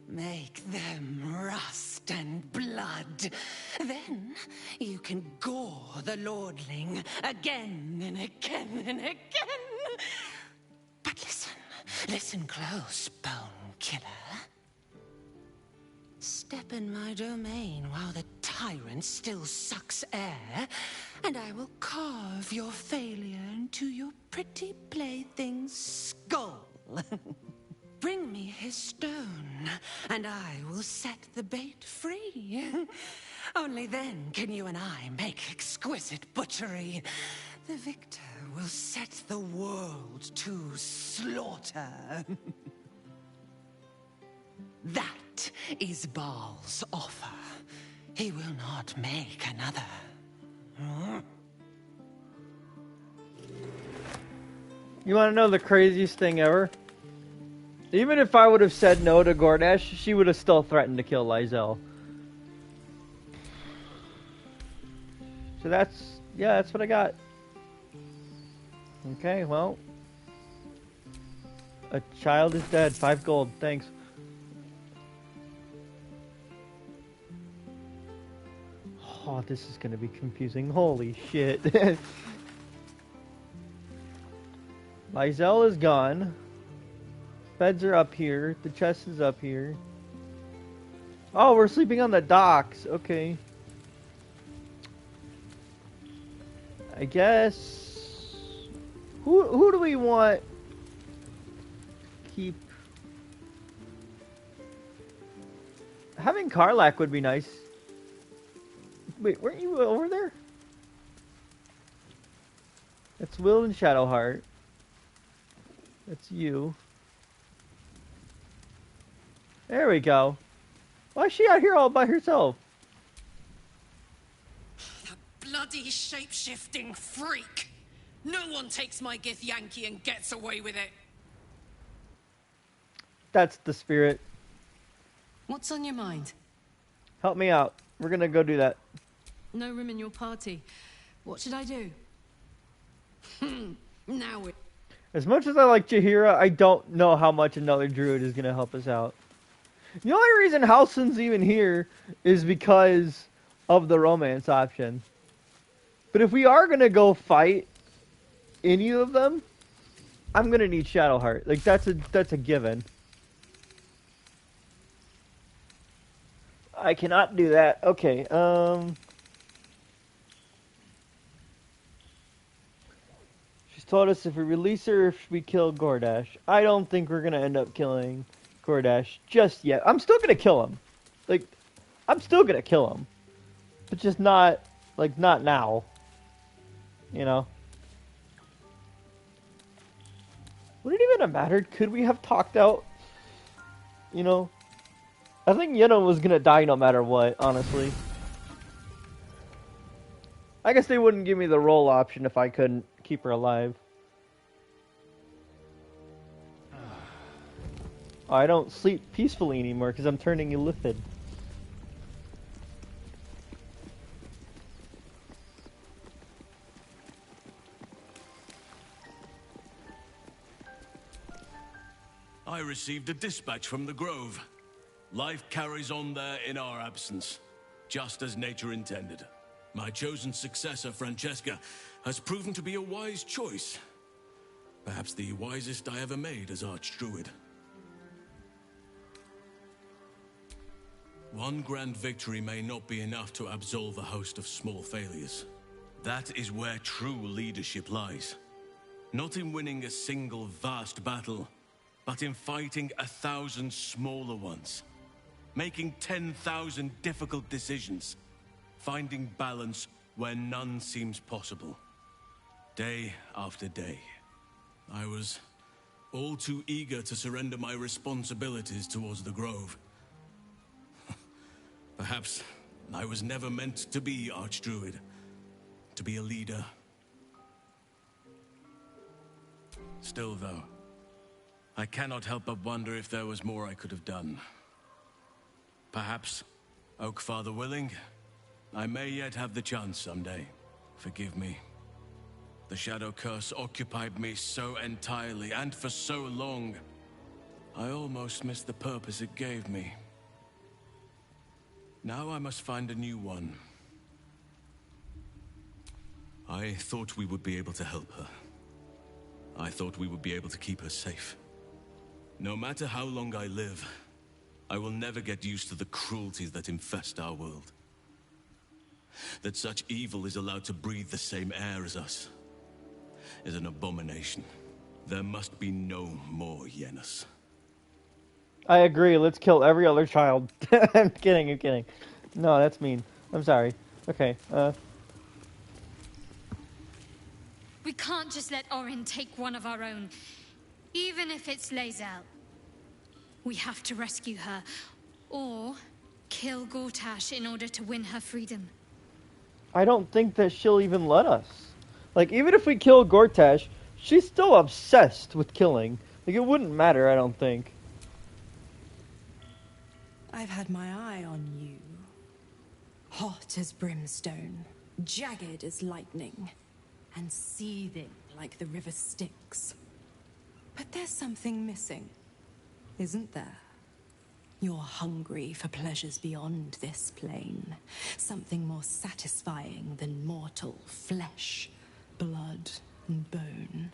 Make them rust and blood. Then you can gore the lordling again and again and again. But listen close, Bone Killer. Step in my domain while the tyrant still sucks air, and I will carve your failure into your pretty plaything's skull. Bring me his stone, and I will set the bait free. Only then can you and I make exquisite butchery. The victor will set the world to slaughter. That is Baal's offer. He will not make another. You want to know the craziest thing ever? Even if I would have said no to Gortash, she would have still threatened to kill Lizelle. So that's what I got. Okay, well. A child is dead. 5 gold. Thanks. Oh, this is gonna be confusing. Holy shit. Lizelle is gone. Beds are up here. The chest is up here. Oh, we're sleeping on the docks. Okay. I guess. Who do we want? Keep. Having Karlach would be nice. Wait, weren't you over there? It's Will and Shadowheart. That's you. There we go. Why is she out here all by herself? Bloody shape-shifting freak! No one takes my Githyanki and gets away with it. That's the spirit. What's on your mind? Help me out. We're gonna go do that. No room in your party. What should I do? Now it. As much as I like Jaheira, I don't know how much another druid is gonna help us out. The only reason Halsin's even here is because of the romance option. But if we are gonna go fight any of them, I'm gonna need Shadowheart. Like that's a given. I cannot do that. Okay. She's told us if we release her, if we kill Gordash. I don't think we're gonna end up killing Gordash just yet. I'm still gonna kill him. Like, I'm still gonna kill him, but just not now. You know. Would it even have mattered? Could we have talked out? You know. I think Yenna was gonna die no matter what, honestly. I guess they wouldn't give me the roll option if I couldn't keep her alive. Oh, I don't sleep peacefully anymore because I'm turning illithid. I received a dispatch from the Grove. Life carries on there in our absence, just as nature intended. My chosen successor, Francesca, has proven to be a wise choice. Perhaps the wisest I ever made as Archdruid. One grand victory may not be enough to absolve a host of small failures. That is where true leadership lies. Not in winning a single vast battle, but in fighting 1,000 smaller ones. Making 10,000 difficult decisions. Finding balance where none seems possible. Day after day. I was all too eager to surrender my responsibilities towards the Grove. Perhaps I was never meant to be Archdruid. To be a leader. Still, though, I cannot help but wonder if there was more I could have done. Perhaps, Oakfather willing, I may yet have the chance someday. Forgive me. The Shadow Curse occupied me so entirely and for so long, I almost missed the purpose it gave me. Now I must find a new one. I thought we would be able to help her. I thought we would be able to keep her safe. No matter how long I live, I will never get used to the cruelties that infest our world. That such evil is allowed to breathe the same air as us is an abomination. There must be no more Yennas. I agree. Let's kill every other child. I'm kidding. No, that's mean. I'm sorry. Okay. We can't just let Orin take one of our own, even if it's Lae'zel. We have to rescue her, or kill Gortash in order to win her freedom. I don't think that she'll even let us. Like, even if we kill Gortash, she's still obsessed with killing. Like, it wouldn't matter, I don't think. I've had my eye on you. Hot as brimstone, jagged as lightning, and seething like the river Styx. But there's something missing, isn't there? You're hungry for pleasures beyond this plane. Something more satisfying than mortal flesh, blood, and bone.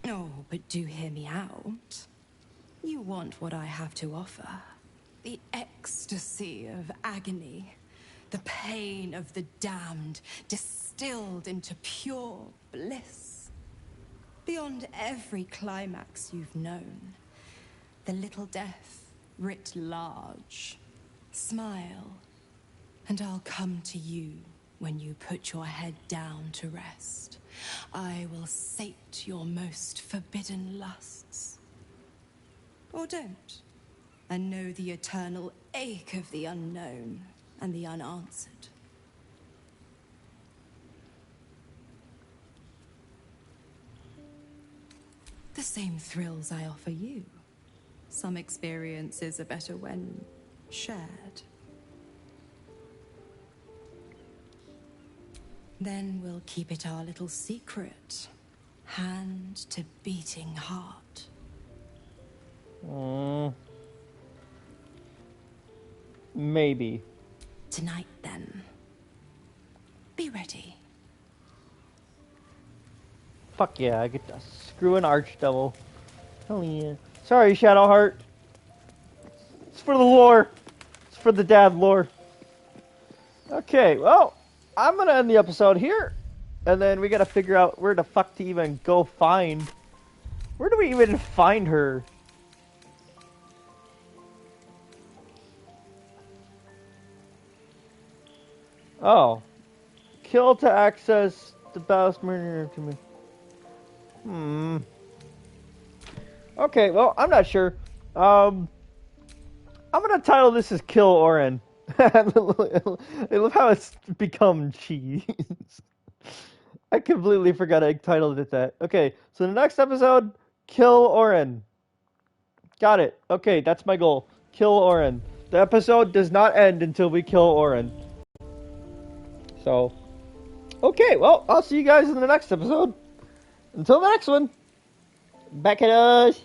Oh, but do hear me out. You want what I have to offer. The ecstasy of agony. The pain of the damned, distilled into pure bliss. Beyond every climax you've known. The little death writ large. Smile, and I'll come to you when you put your head down to rest, I will sate your most forbidden lusts. Or don't, and know the eternal ache of the unknown and the unanswered. The same thrills I offer you. Some experiences are better when shared. Then we'll keep it our little secret. Hand to beating heart. Maybe. Tonight, then. Be ready. Fuck yeah, I get to screw an archdevil. Hell yeah. Sorry, Shadowheart. It's for the lore. It's for the dad lore. Okay, well, I'm gonna end the episode here. And then we gotta figure out where the fuck to even go find. Where do we even find her? Oh. Kill to access the Battle's murderer to me. Okay, well, I'm not sure. I'm gonna title this as Kill Orin. I love how it's become cheese. I completely forgot I titled it that. Okay, so the next episode, Kill Orin. Got it. Okay, that's my goal. Kill Orin. The episode does not end until we kill Orin. So, okay, well, I'll see you guys in the next episode. Until the next one, back at us.